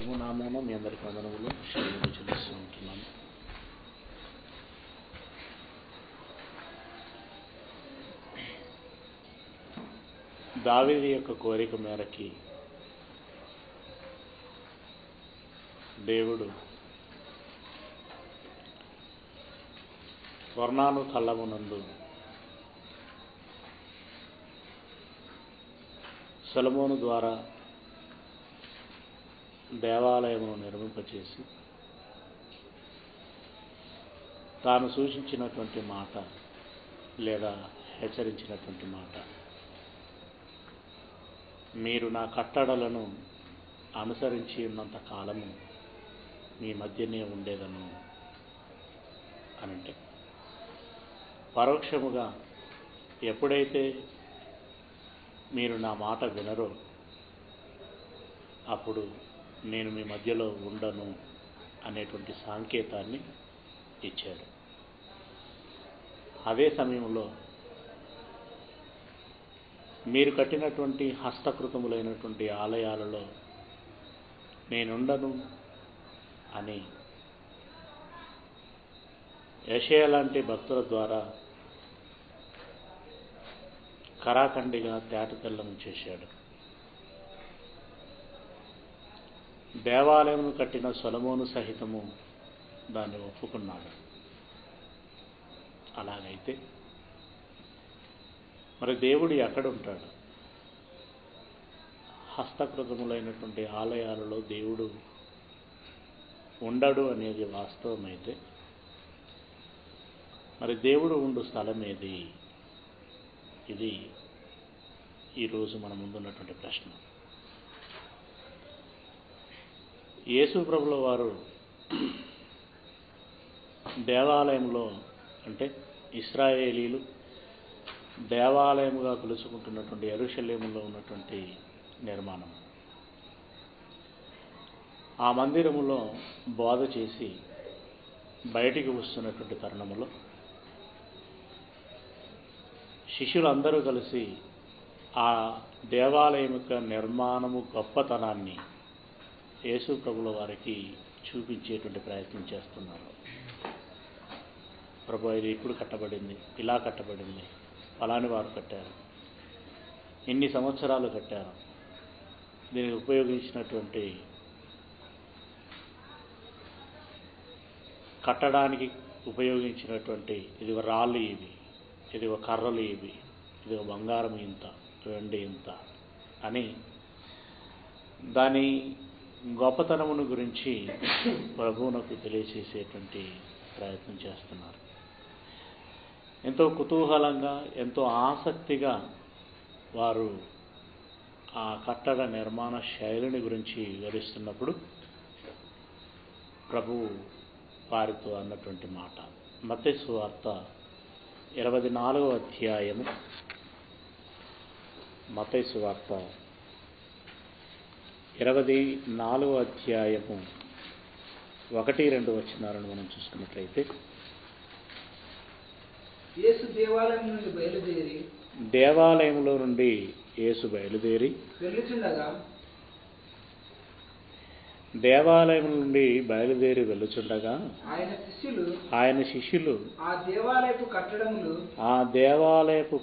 ప్రభు నామమున మీ అందరికీ వందనములు చెల్లిస్తూ ఉంటున్నాను. దావీదు యొక్క కోరిక మేరకి దేవుడు వర్ణాను కళ్ళమునందు సొలొమోను ద్వారా దేవాలయమును నిర్మింపచేసి తాను సూచించినటువంటి మాట లేదా హెచ్చరించినటువంటి మాట, మీరు నా కట్టడలను అనుసరించి ఉన్నంత కాలము మీ మధ్యనే ఉండేదను అనంటే, పరోక్షముగా ఎప్పుడైతే మీరు నా మాట వినరో అప్పుడు నేను మీ మధ్యలో ఉండను అనేటువంటి సంకేతాన్ని ఇచ్చాడు. అదే సమయంలో మీరు కట్టినటువంటి హస్తకృతములైనటువంటి ఆలయాలలో నేనుండను అని యెషయా లాంటి భక్తుల ద్వారా కరాఖండిగా తేటతెల్లం చేశాడు. దేవాలయమును కట్టిన సొలొమోను సహితము దాన్ని ఒప్పుకున్నాడు. అలాగైతే మరి దేవుడు ఎక్కడుంటాడు? హస్తకృతములైనటువంటి ఆలయాలలో దేవుడు ఉండడు అనేది వాస్తవమైతే మరి దేవుడు ఉండు స్థలం ఏది? ఇది ఈరోజు మన ముందున్నటువంటి ప్రశ్న. యేసు ప్రభుల వారు దేవాలయంలో, అంటే ఇశ్రాయేలీలు దేవాలయముగా పిలుచుకుంటున్నటువంటి యెరూషలేములో ఉన్నటువంటి నిర్మాణం, ఆ మందిరములో బోధ చేసి బయటికి వస్తున్నటువంటి తరుణములో శిష్యులందరూ కలిసి ఆ దేవాలయం యొక్క నిర్మాణము గొప్పతనాన్ని యేసు ప్రభుల వారికి చూపించేటువంటి ప్రయత్నం చేస్తున్నారు. ప్రభు, ఇది ఇప్పుడు కట్టబడింది, ఇలా కట్టబడింది, ఫలాని వారు కట్టారు, ఎన్ని సంవత్సరాలు కట్టారు, దీనికి ఉపయోగించినటువంటి కట్టడానికి ఉపయోగించినటువంటి ఇదిగో రాళ్ళు ఇవి, ఇదిగో కర్రలు ఇవి, ఇదిగో బంగారం ఇంత, వెండి ఇంత అని దాని గొప్పతనమును గురించి ప్రభువునకు తెలియచేసేటువంటి ప్రయత్నం చేస్తున్నారు. ఎంతో కుతూహలంగా, ఎంతో ఆసక్తిగా వారు ఆ కట్టడ నిర్మాణ శైలిని గురించి వివరిస్తున్నప్పుడు ప్రభువు వారితో అన్నటువంటి మాట, మత్తయి సువార్త 24వ అధ్యాయము, మత్తయి సువార్త 24వ అధ్యాయము 1-2 వచనాలను మనం చూసుకున్నట్లయితే, యేసు దేవాలయంలో నుండి యేసు బయలుదేరి వెళ్ళుచుండగా ఆయన శిష్యులు ఆ దేవాలయపు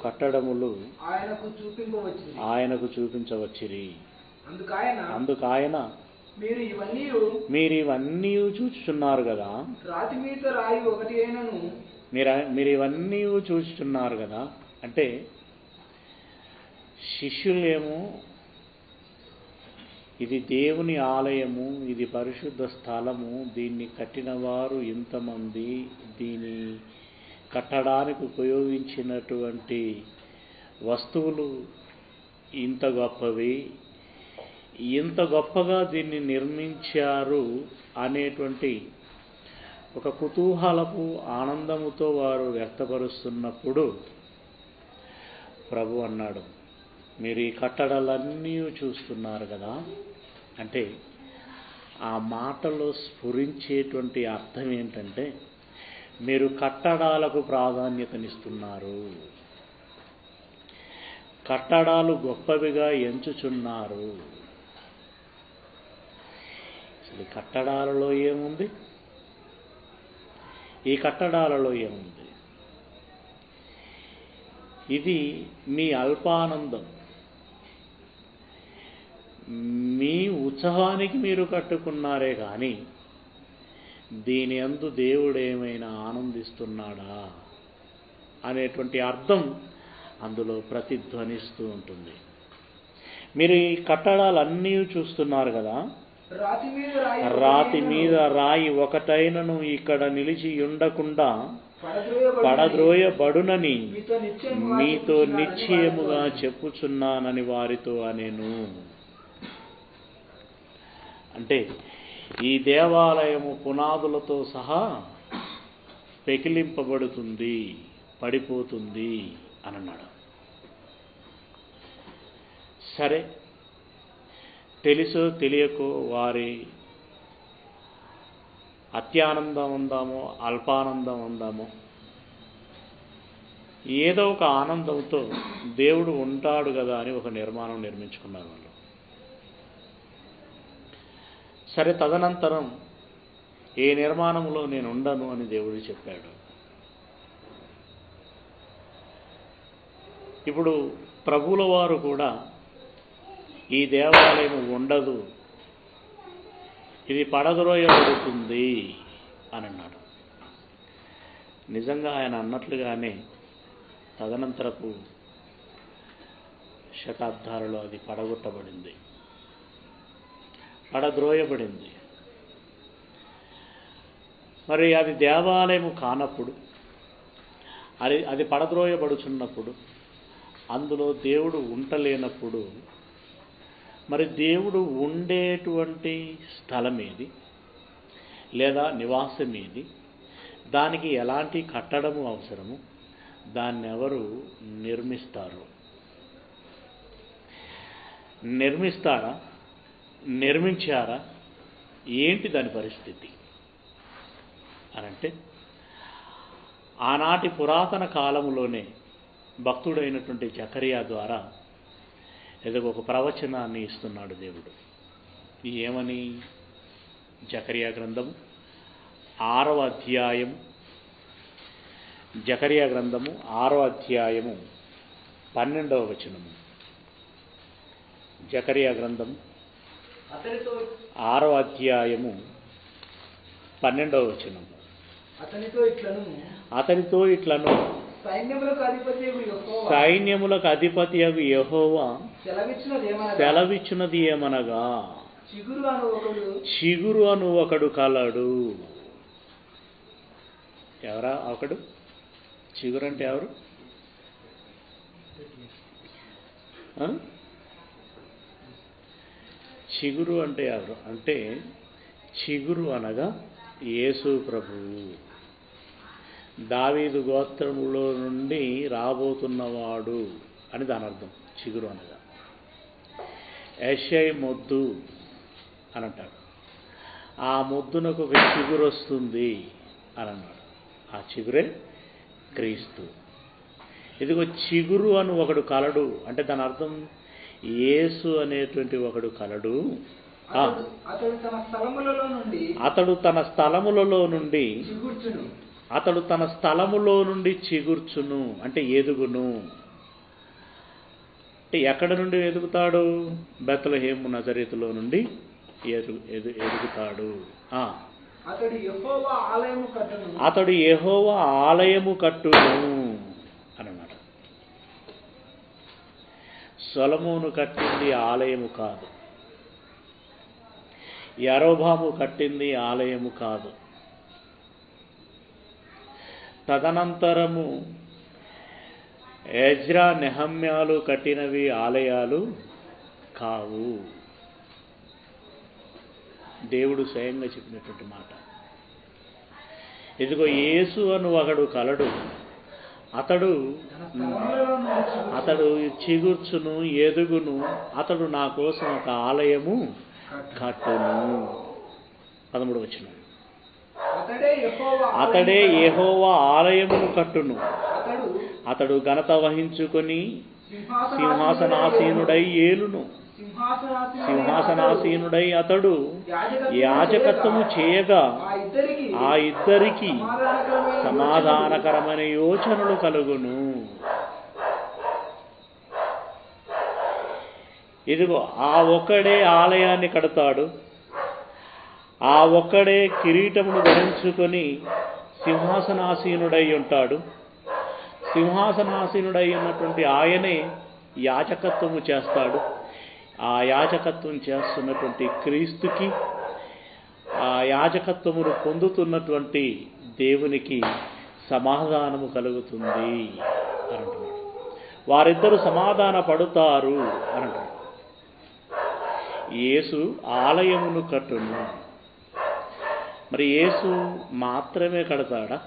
కట్టడములు ఆయనకు చూపించవచ్చిరి. అందుకాయన మీరు ఇవన్నీ చూచుచున్నారు కదా, మీరు ఇవన్నీ చూచుచున్నారు కదా అంటే, శిష్యులేమో ఇది దేవుని ఆలయము, ఇది పరిశుద్ధ స్థలము, దీన్ని కట్టిన వారు ఇంతమంది, దీని కట్టడానికి ఉపయోగించినటువంటి వస్తువులు ఇంత గొప్పవి, ఇంత గొప్పగా దీన్ని నిర్మించారు అనేటువంటి ఒక కుతూహలపు ఆనందముతో వారు వ్యక్తపరుస్తున్నప్పుడు ప్రభు అన్నాడు, మీరు ఈ కట్టడాలన్నీ చూస్తున్నారు కదా అంటే, ఆ మాటలో స్ఫురించేటువంటి అర్థం ఏంటంటే, మీరు కట్టడాలకు ప్రాధాన్యతనిస్తున్నారు, కట్టడాలు గొప్పవిగా ఎంచుచున్నారు. అసలు కట్టడాలలో ఏముంది? ఈ కట్టడాలలో ఏముంది? ఇది మీ అల్పానందం, మీ ఉత్సవానికి మీరు కట్టుకున్నారే కానీ దీని యందు దేవుడు ఏమైనా ఆనందిస్తున్నాడా అనేటువంటి అర్థం అందులో ప్రతిధ్వనిస్తూ ఉంటుంది. మీరు ఈ కట్టడాలన్నీ చూస్తున్నారు కదా, రాతి మీద రాయి ఒకటైనను ఇక్కడ నిలిచి ఉండకుండా పడద్రోయబడునని మీతో నిశ్చయముగా చెప్పుచున్నానని వారితో అనెను. అంటే ఈ దేవాలయము పునాదులతో సహా పెకిలింపబడుతుంది, పడిపోతుంది అని అన్నాడు. సరే, తెలుసో తెలియకో వారి అత్యానందం ఉందామో అల్పానందం ఉందామో ఏదో ఒక ఆనందంతో దేవుడు ఉంటాడు కదా అని ఒక నిర్మాణం నిర్మించుకున్నారు వాళ్ళు. సరే, తదనంతరం ఏ నిర్మాణంలో నేను ఉండను అని దేవుడు చెప్పాడు. ఇప్పుడు ప్రభువుల వారు కూడా ఈ దేవాలయం ఉండదు, ఇది పడద్రోయబడుతుంది అని అన్నాడు. నిజంగా ఆయన అన్నట్లుగానే తదనంతరపు శతాబ్దాలలో అది పడగొట్టబడింది, పడద్రోయబడింది. మరి అది దేవాలయము కానప్పుడు, అది పడద్రోయబడుచున్నప్పుడు, అందులో దేవుడు ఉండలేనప్పుడు మరి దేవుడు ఉండేటువంటి స్థలం ఏది లేదా నివాసం ఏది, దానికి ఎలాంటి కట్టడము అవసరము, దాన్ని ఎవరు నిర్మిస్తారు? నిర్మిస్తారా? నిర్మించారా? ఏంటి దాని పరిస్థితి అనంటే, ఆనాటి పురాతన కాలములోనే భక్తుడైనటువంటి జకరియా ద్వారా ఏదో ఒక ప్రవచనాన్ని ఇస్తున్నాడు దేవుడు. ఏమని? జకరియా గ్రంథము 6వ అధ్యాయము, జకరియా గ్రంథము 6వ అధ్యాయము 12వ వచనము. జకరియా గ్రంథము 6వ అధ్యాయము 12వ వచనము. అతనితో ఇట్లను సైన్యములకు అధిపతియగు యెహోవా సెలవిచ్చినది ఏమనగా, చిగురు అను ఒకడు కలడు. ఎవరా ఒకడు? చిగురు అంటే ఎవరు? చిగురు అంటే ఎవరు అంటే, చిగురు అనగా యేసు ప్రభువు, దావీదు గోత్రములో నుండి రాబోతున్నవాడు అని దాని అర్థం. చిగురు అనగా యెషై మొద్దు అని అంటాడు. ఆ మొద్దునకు ఒక చిగురు వస్తుంది అని అన్నాడు. ఆ చిగురే క్రీస్తు. ఇదిగో చిగురు అని ఒకడు కలడు అంటే దాని అర్థం యేసు అనేటువంటి ఒకడు కలడు. అతడు తన స్థలములో నుండి చిగుర్చును అంటే ఎదుగును. అంటే ఎక్కడ నుండి ఎదుగుతాడు? బెత్లెహేము నజరేతులో నుండి ఎదుగుతాడు. అతడు యెహోవా ఆలయము కట్టును అన్నమాట. సొలొమోను కట్టింది ఆలయము కాదు, యరొబాము కట్టింది ఆలయము కాదు. తదనంతరము ఎజ్రా నెహమ్యాలు కట్టినవి ఆలయాలు కావు. దేవుడు స్వయంగా చెప్పినటువంటి మాట. ఇదిగో యేసు అను ఒకడు కలడు, అతడు చిగుర్చును, ఎదుగును, అతడు నా కోసం ఒక ఆలయము కట్టును. 13వ వచనం. అతడే యెహోవా ఆలయమును కట్టును, అతడు ఘనత వహించుకొని సింహాసనాసీనుడై ఏలును. సింహాసనాసీనుడై అతడు యాజకత్వము చేయగా ఆ ఇద్దరికి సమాధానకరమైన యోచనలు కలుగును. ఇదిగో ఆ ఒక్కడే ఆలయాన్ని కడతాడు, ఆ ఒక్కడే కిరీటమును ధరించుకొని సింహాసనాసీనుడై ఉంటాడు. సింహాసనాసీనుడై ఉన్నటువంటి ఆయనే యాజకత్వము చేస్తాడు. ఆ యాజకత్వం చేస్తున్నటువంటి క్రీస్తుకి, ఆ యాజకత్వమును పొందుతున్నటువంటి దేవునికి సమాధానము కలుగుతుంది అని అంటున్నాడు. వారిద్దరూ సమాధాన పడుతారు అని అంటున్నాడు. యేసు ఆలయమును కట్టును. మరి యేసు మాత్రమే కడతాడా?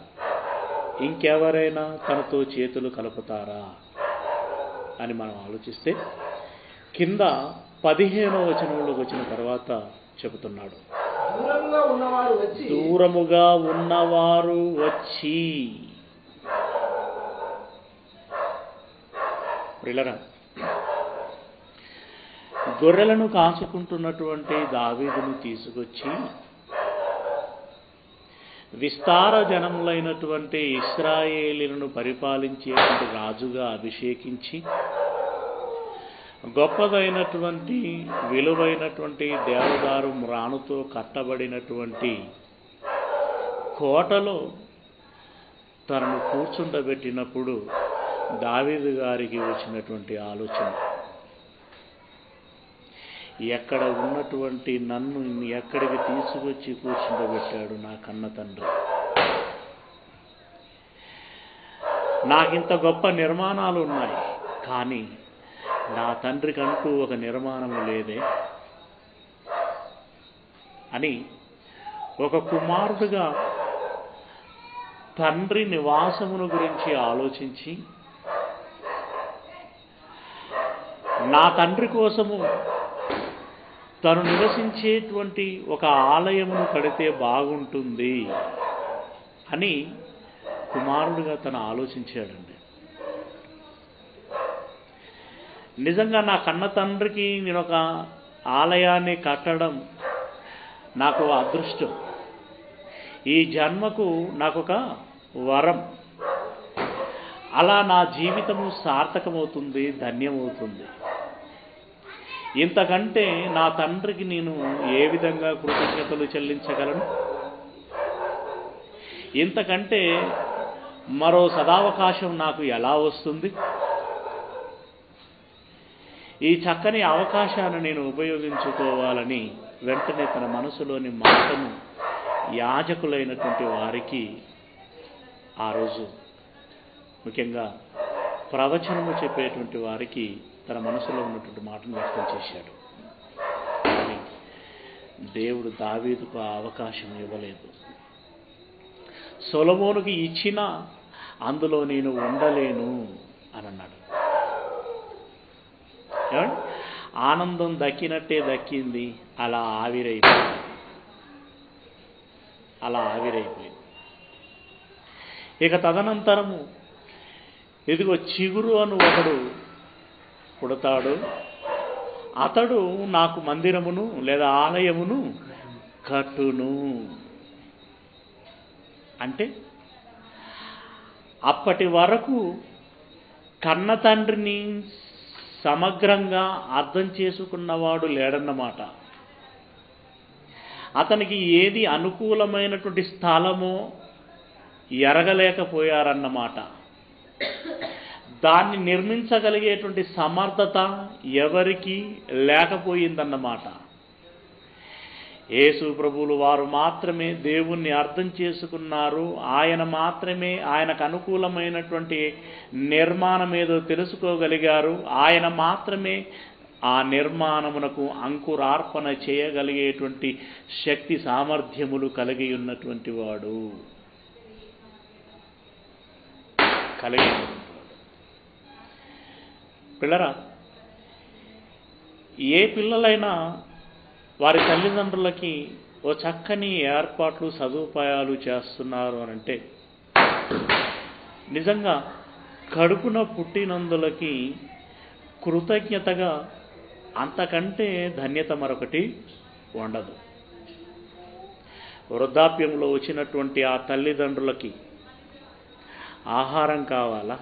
ఇంకెవరైనా తనతో చేతులు కలుపుతారా అని మనం ఆలోచిస్తే కింద 15వ వచనంలోకి వచ్చిన తర్వాత చెబుతున్నాడు, దూరముగా ఉన్నవారు వచ్చి. ప్రియులారా, గొర్రెలను కాచుకుంటున్నటువంటి దావీదును తీసుకొచ్చి విస్తార జనములైనటువంటి ఇశ్రాయేలీలను పరిపాలించేటువంటి రాజుగా అభిషేకించి గొప్పదైనటువంటి విలువైనటువంటి దేవదారు మ్రాణుతో కట్టబడినటువంటి కోటలో తనను కూర్చుండబెట్టినప్పుడు దావీదు గారికి వచ్చినటువంటి ఆలోచన, ఎక్కడ ఉన్నటువంటి నన్ను ఎక్కడికి తీసుకొచ్చి కూర్చుండబెట్టాడు నా కన్న తండ్రి. నాకింత గొప్ప నిర్మాణాలు ఉన్నాయి, కానీ నా తండ్రికంటూ ఒక నిర్మాణము లేదే అని ఒక కుమారుడుగా తండ్రి నివాసమును గురించి ఆలోచించి నా తండ్రి కోసము తను నివసించేటువంటి ఒక ఆలయమును కడితే బాగుంటుంది అని కుమారుడుగా తను ఆలోచించాడండి. నిజంగా నా కన్న తండ్రికి నేను ఒక ఆలయాన్ని కట్టడం నాకు అదృష్టం, ఈ జన్మకు నాకొక వరం. అలా నా జీవితము సార్థకమవుతుంది, ధన్యమవుతుంది. ఇంతకంటే నా తండ్రికి నేను ఏ విధంగా కృతజ్ఞతలు చెల్లించగలను? ఇంతకంటే మరో సదావకాశం నాకు ఎలా వస్తుంది? ఈ చక్కని అవకాశాన్ని నేను ఉపయోగించుకోవాలని వెంటనే తన మనసులోని మాటను యాజకులైనటువంటి వారికి ఆ రోజు, ముఖ్యంగా ప్రవచనము చెప్పేటువంటి వారికి తన మనసులో ఉన్నటువంటి మాటను వ్యక్తం చేశాడు. కానీ దేవుడు దావీదుకు ఆ అవకాశం ఇవ్వలేదు. సొలొమోనుకి ఇచ్చినా అందులో నేను ఉండలేను అని అన్నాడు. ఆనందం దక్కినట్టే దక్కింది, అలా ఆవిరైపోయింది. ఇక తదనంతరము ఇదిగో చిగురు అను ఒకడు పుడతాడు, అతడు నాకు మందిరమును లేదా ఆలయమును కట్టును. అంటే అప్పటి వరకు కన్న తండ్రిని సమగ్రంగా అర్థం చేసుకున్నవాడు లేడన్నమాట. అతనికి ఏది అనుకూలమైనటువంటి స్థలమో ఎరగలేకపోయారన్నమాట. దాన్ని నిర్మించగలిగేటువంటి సమర్థత ఎవరికి లేకపోయిందన్నమాట. యేసు ప్రభువులు వారు మాత్రమే దేవుణ్ణి అర్థం చేసుకున్నారు. ఆయన మాత్రమే ఆయనకు అనుకూలమైనటువంటి నిర్మాణం ఏదో తెలుసుకోగలిగారు. ఆయన మాత్రమే ఆ నిర్మాణమునకు అంకురార్పణ చేయగలిగేటువంటి శక్తి సామర్థ్యములు కలిగి ఉన్నటువంటి వాడు. పిల్లరా, ఏ పిల్లలైనా వారి తల్లిదండ్రులకి ఓ చక్కని ఏర్పాట్లు సదుపాయాలు చేస్తున్నారు అనంటే నిజంగా కడుపున పుట్టినందులకి కృతజ్ఞతగా అంతకంటే ధన్యత మరొకటి ఉండదు. వృద్ధాప్యంలో వచ్చినటువంటి ఆ తల్లిదండ్రులకి ఆహారం కావాలా,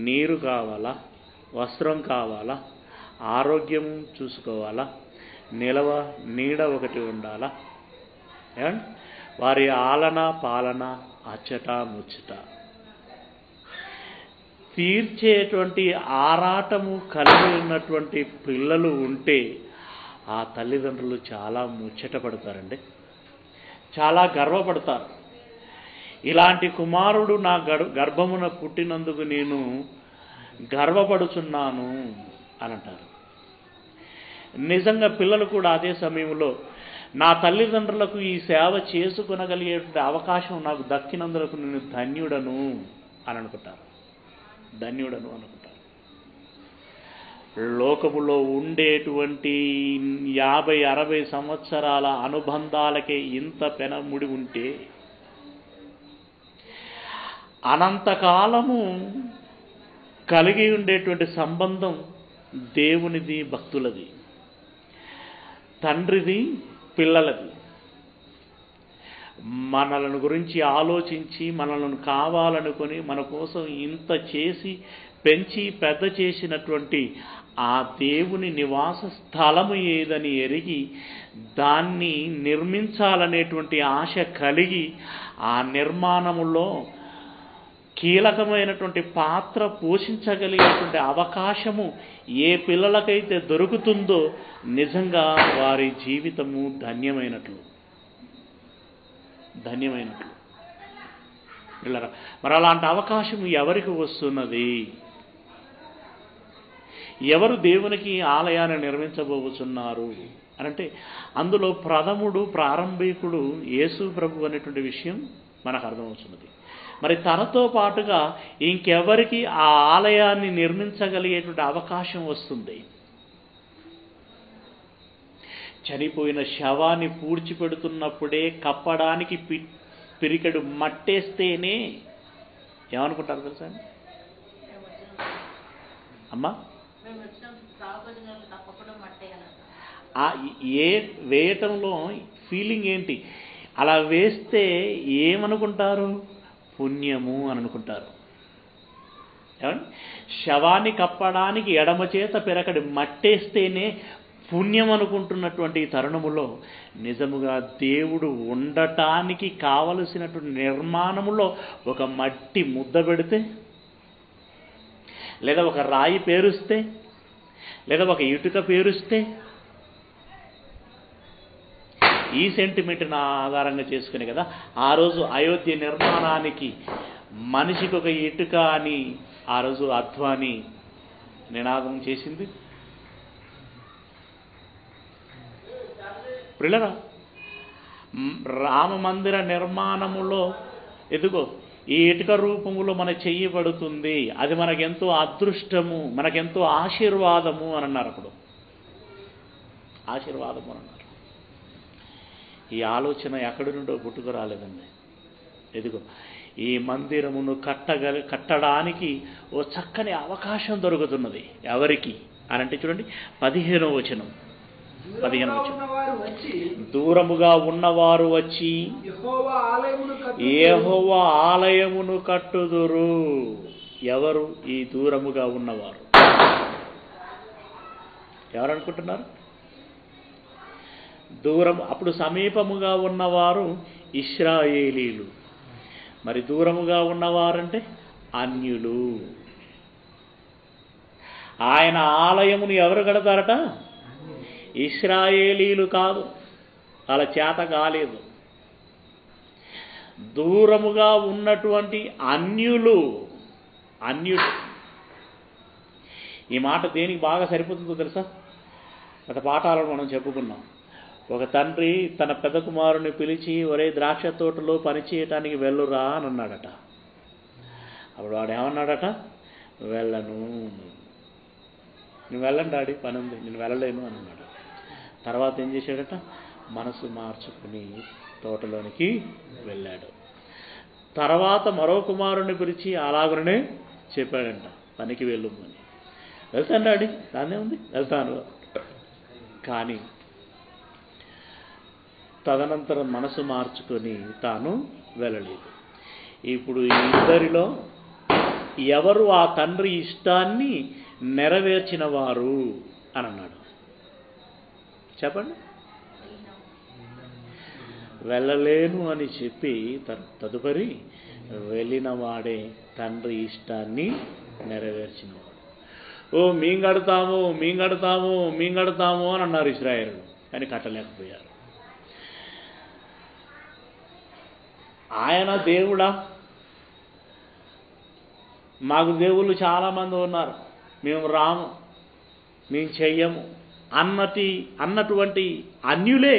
నీరు కావాలా, వస్త్రం కావాలా, ఆరోగ్యం చూసుకోవాలా, నీడ ఒకటి ఉండాలా, వారి ఆలన పాలన అచ్చట ముచ్చట తీర్చేటువంటి ఆరాటము కలిగి ఉన్నటువంటి పిల్లలు ఉంటే ఆ తల్లిదండ్రులు చాలా ముచ్చట పడతారండి, చాలా గర్వపడతారు. ఇలాంటి కుమారుడు నా గర్భమున పుట్టినందుకు నేను గర్వపడుచున్నాను అని అంటారు. నిజంగా పిల్లలు కూడా అదే సమయంలో నా తల్లిదండ్రులకు ఈ సేవ చేసుకొనగలిగేటువంటి అవకాశం నాకు దక్కినందుకు నేను ధన్యుడను అని అనుకుంటారు. లోకములో ఉండేటువంటి 50-60 సంవత్సరాల అనుబంధాలకే ఇంత పెనముడి ఉంటే అనంతకాలము కలిగి ఉండేటువంటి సంబంధం దేవునిది, భక్తులది, తండ్రిది, పిల్లలది. మనలను గురించి ఆలోచించి మనలను కావాలనుకొని మన కోసం ఇంత చేసి పెంచి పెద్ద చేసినటువంటి ఆ దేవుని నివాస స్థలము ఏదని ఎరిగి దాన్ని నిర్మించాలనేటువంటి ఆశ కలిగి ఆ నిర్మాణములో కీలకమైనటువంటి పాత్ర పోషించగలిగేటువంటి అవకాశము ఏ పిల్లలకైతే దొరుకుతుందో నిజంగా వారి జీవితము ధన్యమైనట్లు. పిల్లరా, మరి అలాంటి అవకాశం ఎవరికి వస్తున్నది? ఎవరు దేవునికి ఆలయాన్ని నిర్మించబోతున్నారు అనంటే అందులో ప్రథముడు, ప్రారంభికుడు యేసు ప్రభు అనేటువంటి విషయం మనకు అర్థమవుతున్నది. మరి తనతో పాటుగా ఇంకెవరికి ఆ ఆలయాన్ని నిర్మించగలిగేటువంటి అవకాశం వస్తుంది? చనిపోయిన శవాన్ని పూడ్చిపెడుతున్నప్పుడే కప్పడానికి పిరికెడు మట్టేస్తేనే ఏమనుకుంటారు తెలుసా అమ్మా? వేయటంలో ఫీలింగ్ ఏంటి? అలా వేస్తే ఏమనుకుంటారు? పుణ్యము అని అనుకుంటారు. శవాన్ని కప్పడానికి ఎడమ చేత పిరకడి మట్టేస్తేనే పుణ్యం అనుకుంటున్నటువంటి తరుణములో నిజముగా దేవుడు ఉండటానికి కావలసినటువంటి నిర్మాణములో ఒక మట్టి ముద్ద పెడితే, లేదా ఒక రాయి పేరుస్తే, లేదా ఒక ఇటుక పేరుస్తే, ఈ సెంటిమెంట్ని ఆధారంగా చేసుకుని కదా ఆ రోజు అయోధ్య నిర్మాణానికి మనిషికి ఒక ఇటుక అని ఆ రోజు అధ్వాని నినాదం చేసింది. ప్రియులారా, రామ మందిర నిర్మాణములో ఎదుగో ఈ ఇటుక రూపములో మన చెయ్యబడుతుంది, అది మనకెంతో అదృష్టము, మనకెంతో ఆశీర్వాదము అని అన్నారు. అప్పుడు ఆశీర్వాదము అని అన్నారు. ఈ ఆలోచన ఎక్కడి నుండో పుట్టుకు రాలేదండి. ఎదుగో ఈ మందిరమును కట్టడానికి ఓ చక్కని అవకాశం దొరుకుతున్నది. ఎవరికి అని అంటే చూడండి 15వ వచనం. దూరముగా ఉన్నవారు వచ్చి యెహోవా ఆలయమును కట్టుదురు. ఎవరు ఈ దూరముగా ఉన్నవారు? ఎవరు అనుకుంటున్నారు? అప్పుడు సమీపముగా ఉన్నవారు ఇశ్రాయేలీలు, మరి దూరముగా ఉన్నవారంటే అన్యులు. ఆయన ఆలయమును ఎవరు కడతారట? ఇశ్రాయేలీలు కాదు, వాళ్ళ చేత కాలేదు. దూరముగా ఉన్నటువంటి అన్యులు. ఈ మాట దేనికి బాగా సరిపోతుందో తెలుసా? గత పాఠాలను మనం చెప్పుకున్నాం. ఒక తండ్రి తన పెద్ద కుమారుని పిలిచి, ఒరే ద్రాక్ష తోటలో పని చేయటానికి వెళ్ళురా అని అన్నాడట. అప్పుడు వాడు ఏమన్నాడట? వెళ్ళను. నువ్వు వెళ్ళండి డాడీ, పని ఉంది, నేను వెళ్ళలేను అని అన్నాడు. తర్వాత ఏం చేశాడట? మనసు మార్చుకుని తోటలోనికి వెళ్ళాడు. తర్వాత మరో కుమారుని పిలిచి అలాగనే చెప్పాడంట, పనికి వెళ్ళు అని. వెళ్తాను డాడీ, దాన్నే ఉంది, వెళ్తాను కానీ తదనంతరం మనసు మార్చుకొని తాను వెళ్ళలేదు. ఇప్పుడు ఈ ఇద్దరిలో ఎవరు ఆ తండ్రి ఇష్టాన్ని నెరవేర్చిన వారు అని అన్నాడు? చెప్పండి. వెళ్ళలేను అని చెప్పి తదుపరి వెళ్ళిన వాడే తండ్రి ఇష్టాన్ని నెరవేర్చినవాడు. మేము కడతాము అని అన్నారు ఇశ్రాయేలు, కానీ కట్టలేకపోయారు. ఆయన దేవుడా? మాకు దేవుళ్ళు చాలామంది ఉన్నారు, మేము రాము, మేము చెయ్యము అన్నటువంటి అన్యులే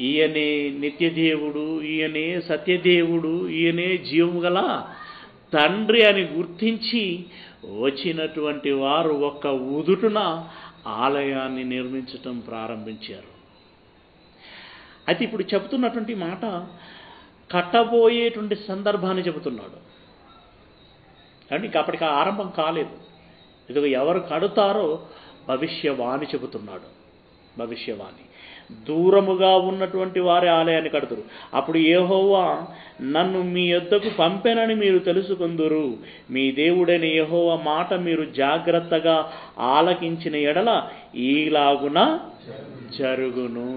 ఈయనే నిత్యదేవుడు, ఈయనే సత్యదేవుడు, ఈయనే జీవము గల తండ్రి అని గుర్తించి వచ్చినటువంటి వారు ఒక్క ఉదుటున ఆలయాన్ని నిర్మించటం ప్రారంభించారు. అయితే ఇప్పుడు చెబుతున్నటువంటి మాట కట్టబోయేటువంటి సందర్భాన్ని చెబుతున్నాడు. కానీ ఇంకా అప్పటికి ఆరంభం కాలేదు. ఇదిగో ఎవరు కడతారో భవిష్యవాణి చెబుతున్నాడు. భవిష్యవాణి దూరముగా ఉన్నటువంటి వారి ఆలయాన్ని కడతారు. అప్పుడు యెహోవా నన్ను మీ యొద్దకు పంపెనని మీరు తెలుసుకొందురు. మీ దేవుడైన యెహోవా మాట మీరు జాగ్రత్తగా ఆలకించిన ఎడల ఈలాగున జరుగును.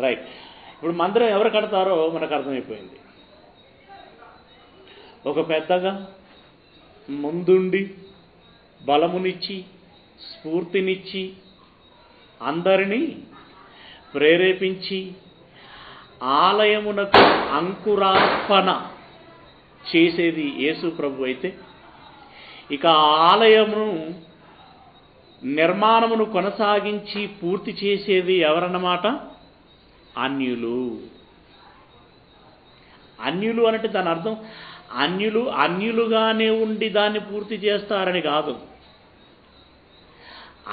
రైట్. ఇప్పుడు మందిరం ఎవరు కడతారో మనకు అర్థమైపోయింది. ఒక పెద్దగా ముందుండి బలమునిచ్చి స్ఫూర్తినిచ్చి అందరినీ ప్రేరేపించి ఆలయమునకు అంకురార్పణ చేసేది యేసు ప్రభు అయితే, ఇక ఆలయమును నిర్మాణమును కొనసాగించి పూర్తి చేసేది ఎవరన్నమాట? అన్యులు. అన్యులు అంటే దాని అర్థం అన్యులుగానే ఉండి దాన్ని పూర్తి చేస్తారని కాదు.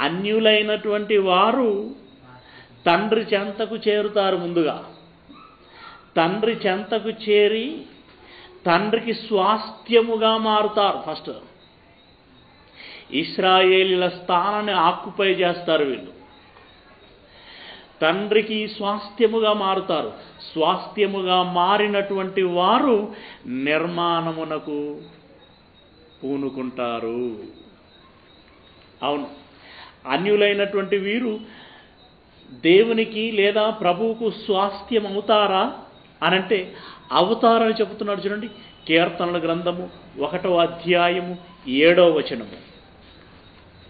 అన్యులైనటువంటి వారు తండ్రి చెంతకు చేరుతారు. ముందుగా తండ్రి చెంతకు చేరి తండ్రికి స్వాస్థ్యముగా మారుతారు. ఫస్ట్ ఇశ్రాయేలీల స్థానాన్ని ఆక్యుపై చేస్తారు వీళ్ళు. తండ్రికి స్వాస్థ్యముగా మారుతారు. స్వాస్థ్యముగా మారినటువంటి వారు నిర్మాణమునకు పూనుకుంటారు. అవును, అన్యులైనటువంటి వీరు దేవునికి లేదా ప్రభువుకు స్వాస్థ్యం అవుతారా అనంటే అవుతారని చెబుతున్నాడు. చూడండి, కీర్తనల గ్రంథము 1వ అధ్యాయము 7వ వచనము.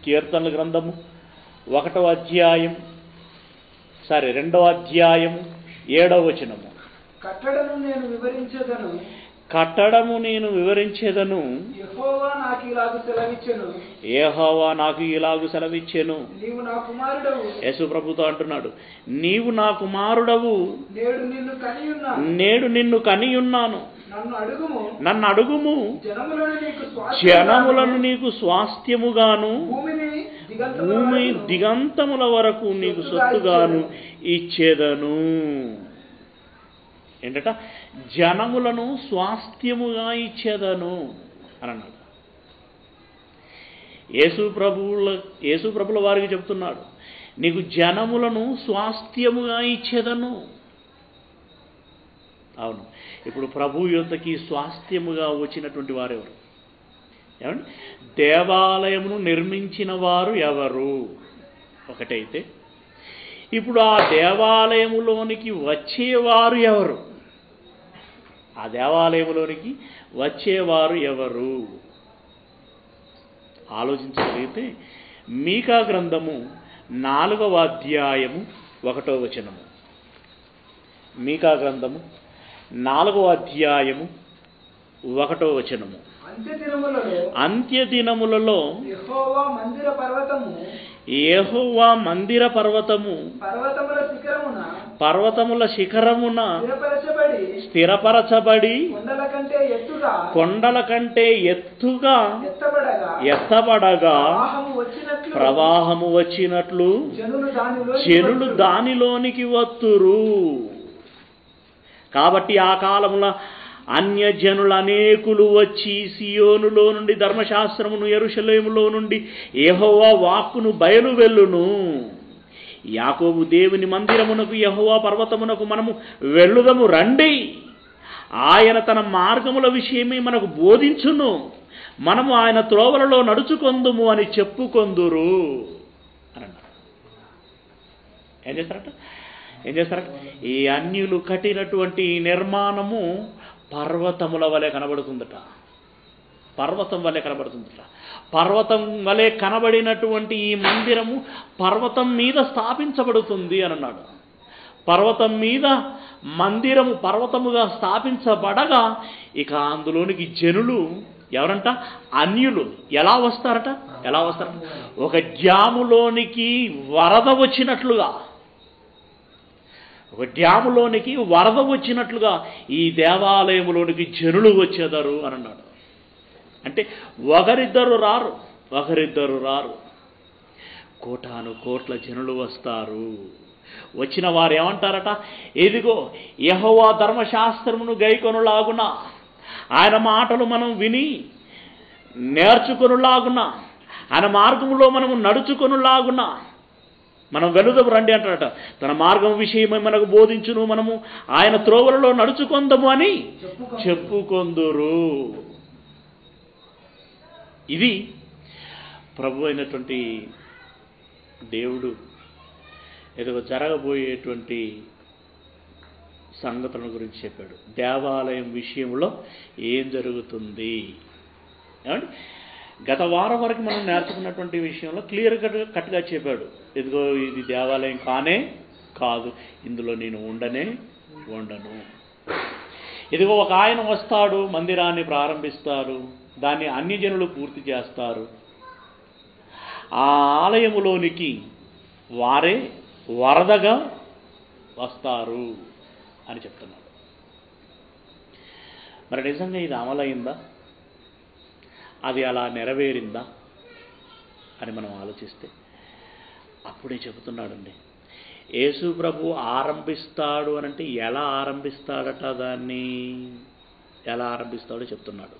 కీర్తనల గ్రంథము 1వ అధ్యాయం 2వ అధ్యాయము 7వ వచనము. కట్టడము నేను వివరించేదను, యెహోవా నాకు ఇలాగు సెలవిచ్చెను. యేసు ప్రభుతో అంటున్నాడు, నీవు నా కుమారుడవు, నేడు నిన్ను కనియున్నాను, నన్ను అడుగుము, జనములను నీకు స్వాస్థ్యముగాను భూమి దిగంతముల వరకు నీకు సొత్తుగాను ఇచ్చేదను. ఏంటట? జనములను స్వాస్థ్యముగా ఇచ్చేదను అని అన్నాడు. యేసు ప్రభుల వారికి చెప్తున్నాడు, నీకు జనములను స్వాస్థ్యముగా ఇచ్చేదను. అవును, ఇప్పుడు ప్రభు యొద్దకి స్వాస్థ్యముగా వచ్చినటువంటి వారెవరు? ఏమండి? దేవాలయమును నిర్మించిన వారు ఎవరు ఒకటైతే, ఇప్పుడు ఆ దేవాలయములోనికి వచ్చేవారు ఎవరు? ఆ దేవాలయములోనికి వచ్చేవారు ఎవరు ఆలోచించగలిగితే, మీకా గ్రంథము 4వ అధ్యాయము 1వ వచనము. మీకా గ్రంథము 4వ అధ్యాయము 1వ వచనము. అంత్యదినములలో యెహోవా మందిర పర్వతము పర్వతముల శిఖరమున స్థిరపరచబడి కొండల కంటే ఎత్తుగా ఎత్తబడగా ప్రవాహము వచ్చినట్లు జనులు దానిలోనికి వత్తురు. కాబట్టి ఆ కాలమున అన్యజనులు అనేకులు వచ్చి సియోనులో నుండి ధర్మశాస్త్రమును, యెరూషలేములో నుండి యెహోవా వాక్కును బయలు వెళ్ళును. యాకోబు దేవుని మందిరమునకు, యెహోవా పర్వతమునకు మనము వెళ్ళుదము రండి. ఆయన తన మార్గముల విషయమై మనకు బోధించును. మనము ఆయన త్రోవలలో నడుచుకొందుము అని చెప్పుకొందురు అని అన్నారు. ఏం చేస్తారట? ఈ అన్యులు కట్టినటువంటి నిర్మాణము పర్వతముల వలె కనబడుతుందట. పర్వతం వలె కనబడుతుందట. పర్వతం వలె కనబడినటువంటి ఈ మందిరము పర్వతం మీద స్థాపించబడుతుంది అని అన్నాడు. పర్వతం మీద మందిరము పర్వతముగా స్థాపించబడగా ఇక అందులోనికి జనులు ఎవరంట? అన్యులు ఎలా వస్తారట? ఒక డ్యాములోనికి వరద వచ్చినట్లుగా ఈ దేవాలయములోనికి జనులు వచ్చేదారు అని అన్నాడు. అంటే ఒకరిద్దరు రారు, కోటాను కోట్ల జనులు వస్తారు. వచ్చిన వారు ఏమంటారట? ఇదిగో యెహోవా ధర్మశాస్త్రమును గైకొనులాగున, ఆయన మాటలు మనం విని నేర్చుకొనులాగున, ఆయన మార్గంలో మనము నడుచుకొనులాగున మనం వెలుదము రండి అంటారట. తన మార్గం విషయమై మనకు బోధించును, మనము ఆయన త్రోవలలో నడుచుకొందము అని చెప్పుకొందురు. ఇది ప్రభు అయినటువంటి దేవుడు ఏదో జరగబోయేటువంటి సంగతుల గురించి చెప్పాడు. దేవాలయం విషయంలో ఏం జరుగుతుంది ఏమండి? గత వారం వరకు మనం నేర్చుకున్నటువంటి విషయంలో క్లియర్ కట్గా చెప్పాడు. ఇదిగో ఇది దేవాలయం కాదు, ఇందులో నేను ఉండను. ఇదిగో ఒక ఆయన వస్తాడు, మందిరాన్ని ప్రారంభిస్తారు, దాన్ని అన్ని జనులు పూర్తి చేస్తారు. ఆ ఆలయములోనికి వారే వరదగా వస్తారు అని చెప్తున్నాడు. మరి నిజంగా ఇది అమలైందా? అది అలా నెరవేరిందా అని మనం ఆలోచిస్తే అప్పుడే చెబుతున్నాడండి. యేసు ప్రభు ఆరంభిస్తాడు అనంటే ఎలా ఆరంభిస్తాడట? దాన్ని ఎలా ఆరంభిస్తాడో చెప్తున్నాడు.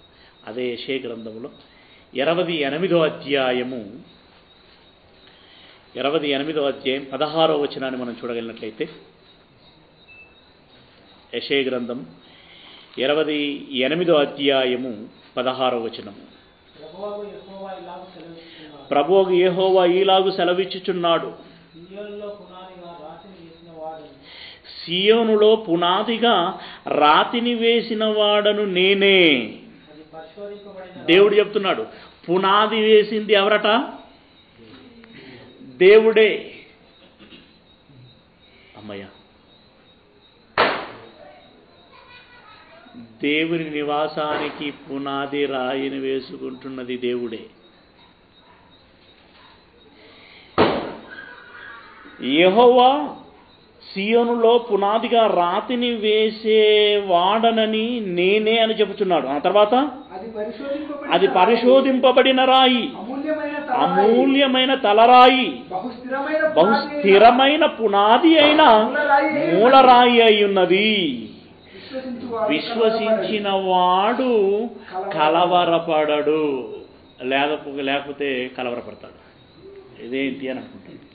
అదే యెషయా గ్రంథంలో 28వ అధ్యాయము 16వ వచనాన్ని మనం చూడగలిగినట్లయితే, యెషయా గ్రంథం 28వ అధ్యాయము 16వ వచనము. ప్రభువు యెహోవా ఈలాగు సెలవిచ్చుచున్నాడు, సియోనులో పునాదిగా రాతిని వేసిన వాడను నేనే. దేవుడు చెప్తున్నాడు. పునాది వేసింది ఎవరట? దేవుడే. అమ్మయ్య, దేవుని నివాసానికి పునాది రాయిని వేసుకుంటున్నది దేవుడే. యెహోవా సియోనులో పునాదిగా రాతిని వేసేవాడనని నేనే అని చెబుతున్నాడు. ఆ తర్వాత అది పరిశోధింపబడిన రాయి, అమూల్యమైన తలరాయి, బహుస్థిరమైన పునాది అయిన మూలరాయి అయి ఉన్నది. విశ్వసించిన వాడు కలవరపడడు, లేకపోతే కలవరపడతాడు. ఇదేంటి అని అనుకుంటాడు.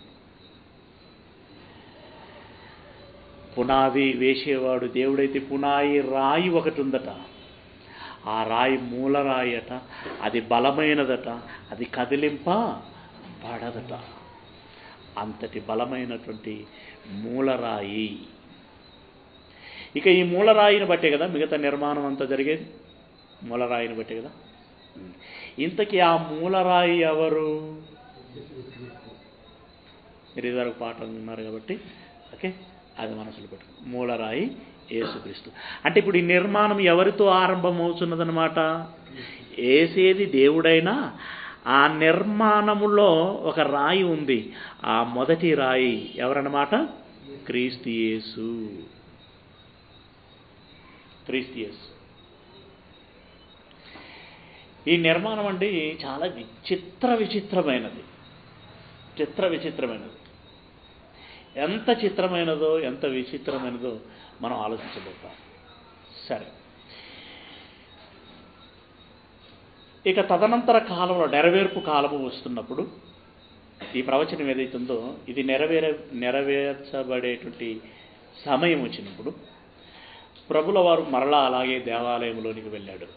పునాది వేసేవాడు దేవుడైతే పునాయి రాయి ఒకటి ఉందట. ఆ రాయి మూలరాయి అట. అది బలమైనదట, అది కదిలింపబడదట. అంతటి బలమైనటువంటి మూలరాయి. ఇక ఈ మూలరాయిని బట్టే కదా మిగతా నిర్మాణం అంతా జరిగేది. మూలరాయిని బట్టే కదా. ఇంతకీ ఆ మూలరాయి ఎవరు? మీరు ఇదివరకు పాఠం ఉన్నారు కాబట్టి ఓకే, అది మనసులో పెట్టు. మూలరాయి యేసుక్రీస్తు. అంటే ఇప్పుడు ఈ నిర్మాణం ఎవరితో ఆరంభమవుతున్నదనమాట? ఏసేది దేవుడైనా ఆ నిర్మాణములో ఒక రాయి ఉంది. ఆ మొదటి రాయి ఎవరన్నమాట? క్రీస్తు యేసు. ఈ నిర్మాణం అంటే చాలా విచిత్రమైనది. ఎంత చిత్రమైనదో ఎంత విచిత్రమైనదో మనం ఆలోచించబోతాం. సరే, ఇక తదనంతర కాలంలో నెరవేర్పు కాలము వస్తున్నప్పుడు ఈ ప్రవచనం ఏదైతుందో ఇది నెరవేర్చబడేటువంటి సమయం వచ్చినప్పుడు ప్రభుల వారు మరలా అలాగే దేవాలయంలోనికి వెళ్ళాడు,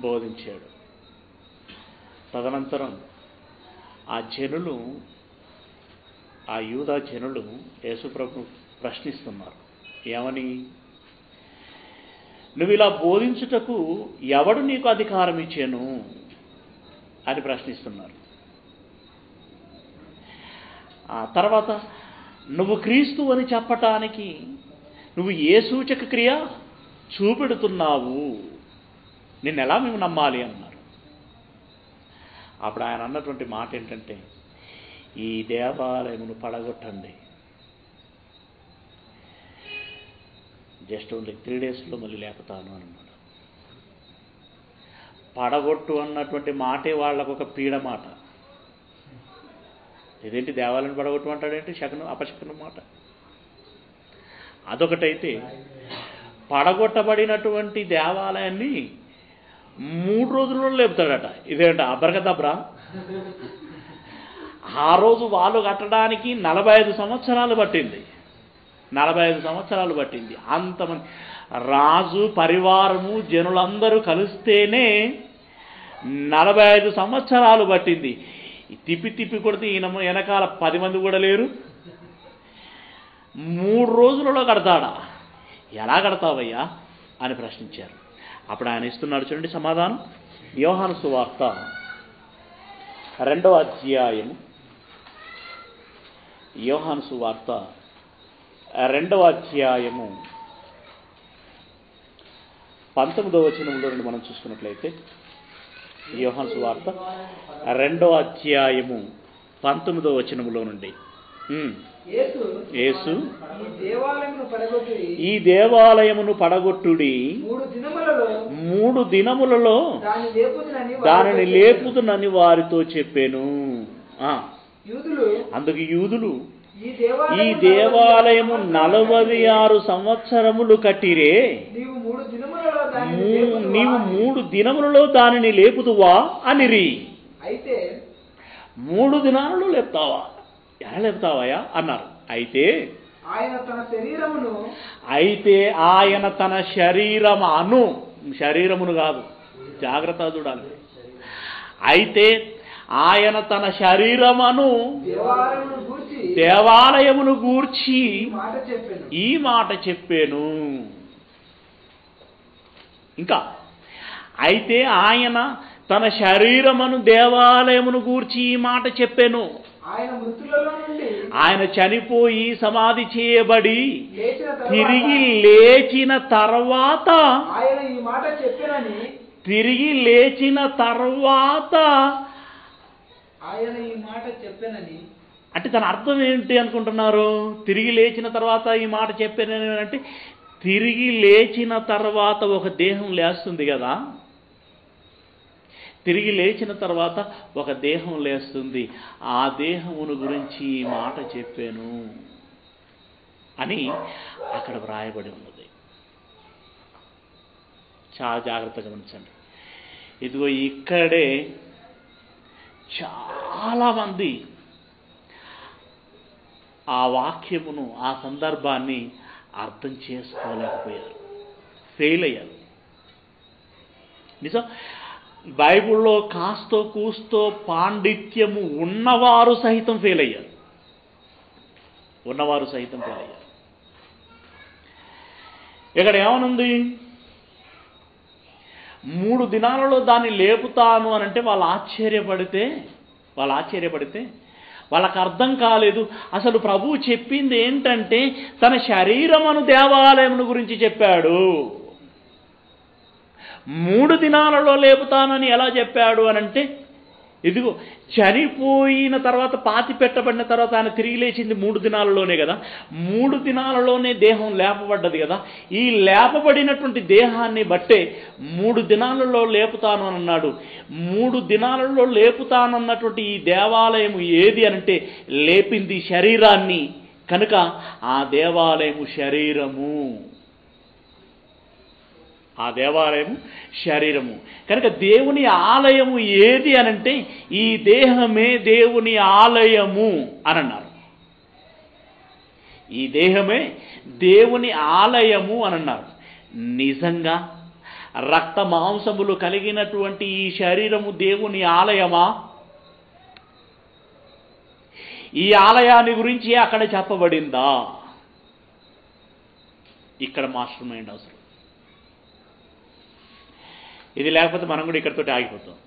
బోధించాడు. తదనంతరం ఆ జనులు, ఆ యూదా జనులు యేసుప్రభును ప్రశ్నిస్తున్నారు. ఏమని? నువ్వు ఇలా బోధించుటకు ఎవడు నీకు అధికారం ఇచ్చాను అని ప్రశ్నిస్తున్నారు. ఆ తర్వాత నువ్వు క్రీస్తు అని చెప్పటానికి నువ్వు ఏ సూచక క్రియ చూపెడుతున్నావు, నిన్నెలా మేము నమ్మాలి అన్నారు. అప్పుడు ఆయన అన్నటువంటి మాట ఏంటంటే, ఈ దేవాలయమును పడగొట్టండి, జస్ట్ ఓన్లీ 3 daysలో మళ్ళీ లేపుతాను అన్నమాట. పడగొట్టు అన్నటువంటి మాటే వాళ్ళకు ఒక పీడ మాట. ఇదేంటి దేవాలయం పడగొట్టు అంటాడేంటి? శకనం అపశకనం మాట. అదొకటైతే పడగొట్టబడినటువంటి దేవాలయాన్ని 3 రోజుల్లో లేపుతాడట. ఇదేంట అబరకదబ్రా? ఆ రోజు వాళ్ళు కట్టడానికి 45 సంవత్సరాలు పట్టింది. 45 సంవత్సరాలు పట్టింది. అంతమంది రాజు పరివారము జనులందరూ కలిస్తేనే 45 సంవత్సరాలు పట్టింది. తిప్పి తిప్పి కొడితే ఈయన వెనకాల 10 మంది కూడా లేరు. 3 రోజులలో కడతాడా? ఎలా కడతావయ్యా అని ప్రశ్నించారు. అప్పుడు ఆయన ఇస్తున్నాడు చూడండి సమాధానం. యోహాను సువార్త 2వ అధ్యాయము, యోహాను సువార్త 2వ అధ్యాయము 19వ వచనంలో నుండి మనం చూసుకున్నట్లయితే, యోహాను సువార్త 2వ అధ్యాయము 19వ వచనములో నుండి, యేసు ఈ దేవాలయమును పడగొట్టుడి, 3 దినములలో దానిని లేపుదునని వారితో చెప్పాను. అందుకు యూదులు ఈ దేవాలయము 46 సంవత్సరములు కట్టిరే, నీవు 3 దినములలో దానిని లేపుదువా అనిరి. 3 దినాలలో లేపుతావా? ఎలా లేపుతావా అన్నారు. అయితే ఆయన తన శరీరమును కాదు, జాగ్రత్త చూడాలి. అయితే ఆయన తన శరీరమును దేవాలయమును గూర్చి ఈ మాట చెప్పాను. ఇంకా అయితే ఆయన తన శరీరమును దేవాలయమును గూర్చి ఈ మాట చెప్పాను. ఆయన చనిపోయి సమాధి చేయబడి తిరిగి లేచిన తర్వాత అంటే తన అర్థం ఏంటి అనుకుంటున్నారు? తిరిగి లేచిన తర్వాత ఈ మాట చెప్పానని అంటే, తిరిగి లేచిన తర్వాత ఒక దేహం లేస్తుంది కదా, తిరిగి లేచిన తర్వాత ఒక దేహం లేస్తుంది. ఆ దేహమును గురించి ఈ మాట చెప్పాను అని అక్కడ వ్రాయబడి ఉన్నది. చాలా జాగ్రత్తగా గమనించండి. ఇదిగో ఇక్కడే చాలామంది ఆ వాక్యమును, ఆ సందర్భాన్ని అర్థం చేసుకోలేకపోయారు, ఫెయిల్ అయ్యారు. నిజం, బైబిల్లో కాస్తో కూస్తో పాండిత్యము ఉన్నవారు సహితం ఫెయిల్ అయ్యారు. ఇక్కడ ఏమనుంది? 3 దినాలలో దాన్ని లేపుతాను అని అంటే వాళ్ళు ఆశ్చర్యపడితే వాళ్ళకు అర్థం కాలేదు. అసలు ప్రభువు చెప్పింది ఏంటంటే తన శరీరమును దేవాలయమును గురించి చెప్పాడు. 3 దినాలలో లేపుతానని ఎలా చెప్పాడు అనంటే, ఇదిగో చనిపోయిన తర్వాత, పాతి పెట్టబడిన తర్వాత ఆయన తిరిగి లేచింది 3 దినాలలోనే కదా, 3 దినాలలోనే దేహం లేపబడ్డది కదా. ఈ లేపబడినటువంటి దేహాన్ని బట్టే 3 దినాలలో లేపుతాను అని అన్నాడు. 3 దినాలలో లేపుతానన్నటువంటి ఈ దేవాలయము ఏది అనంటే లేపింది శరీరాన్ని కనుక ఆ దేవాలయము శరీరము. ఆ దేవాలయము శరీరము. కనుక దేవుని ఆలయము ఏది అనంటే ఈ దేహమే దేవుని ఆలయము అని అన్నారు. ఈ దేహమే దేవుని ఆలయము అని అన్నారు. నిజంగా రక్త మాంసములు కలిగినటువంటి ఈ శరీరము దేవుని ఆలయమా? ఈ ఆలయాన్ని గురించి అక్కడ చెప్పబడిందా? ఇక్కడ మాస్టర్ మైండ్ అవసరం. ఇది లేకపోతే మనం కూడా ఇక్కడితోటి ఆగిపోతాం.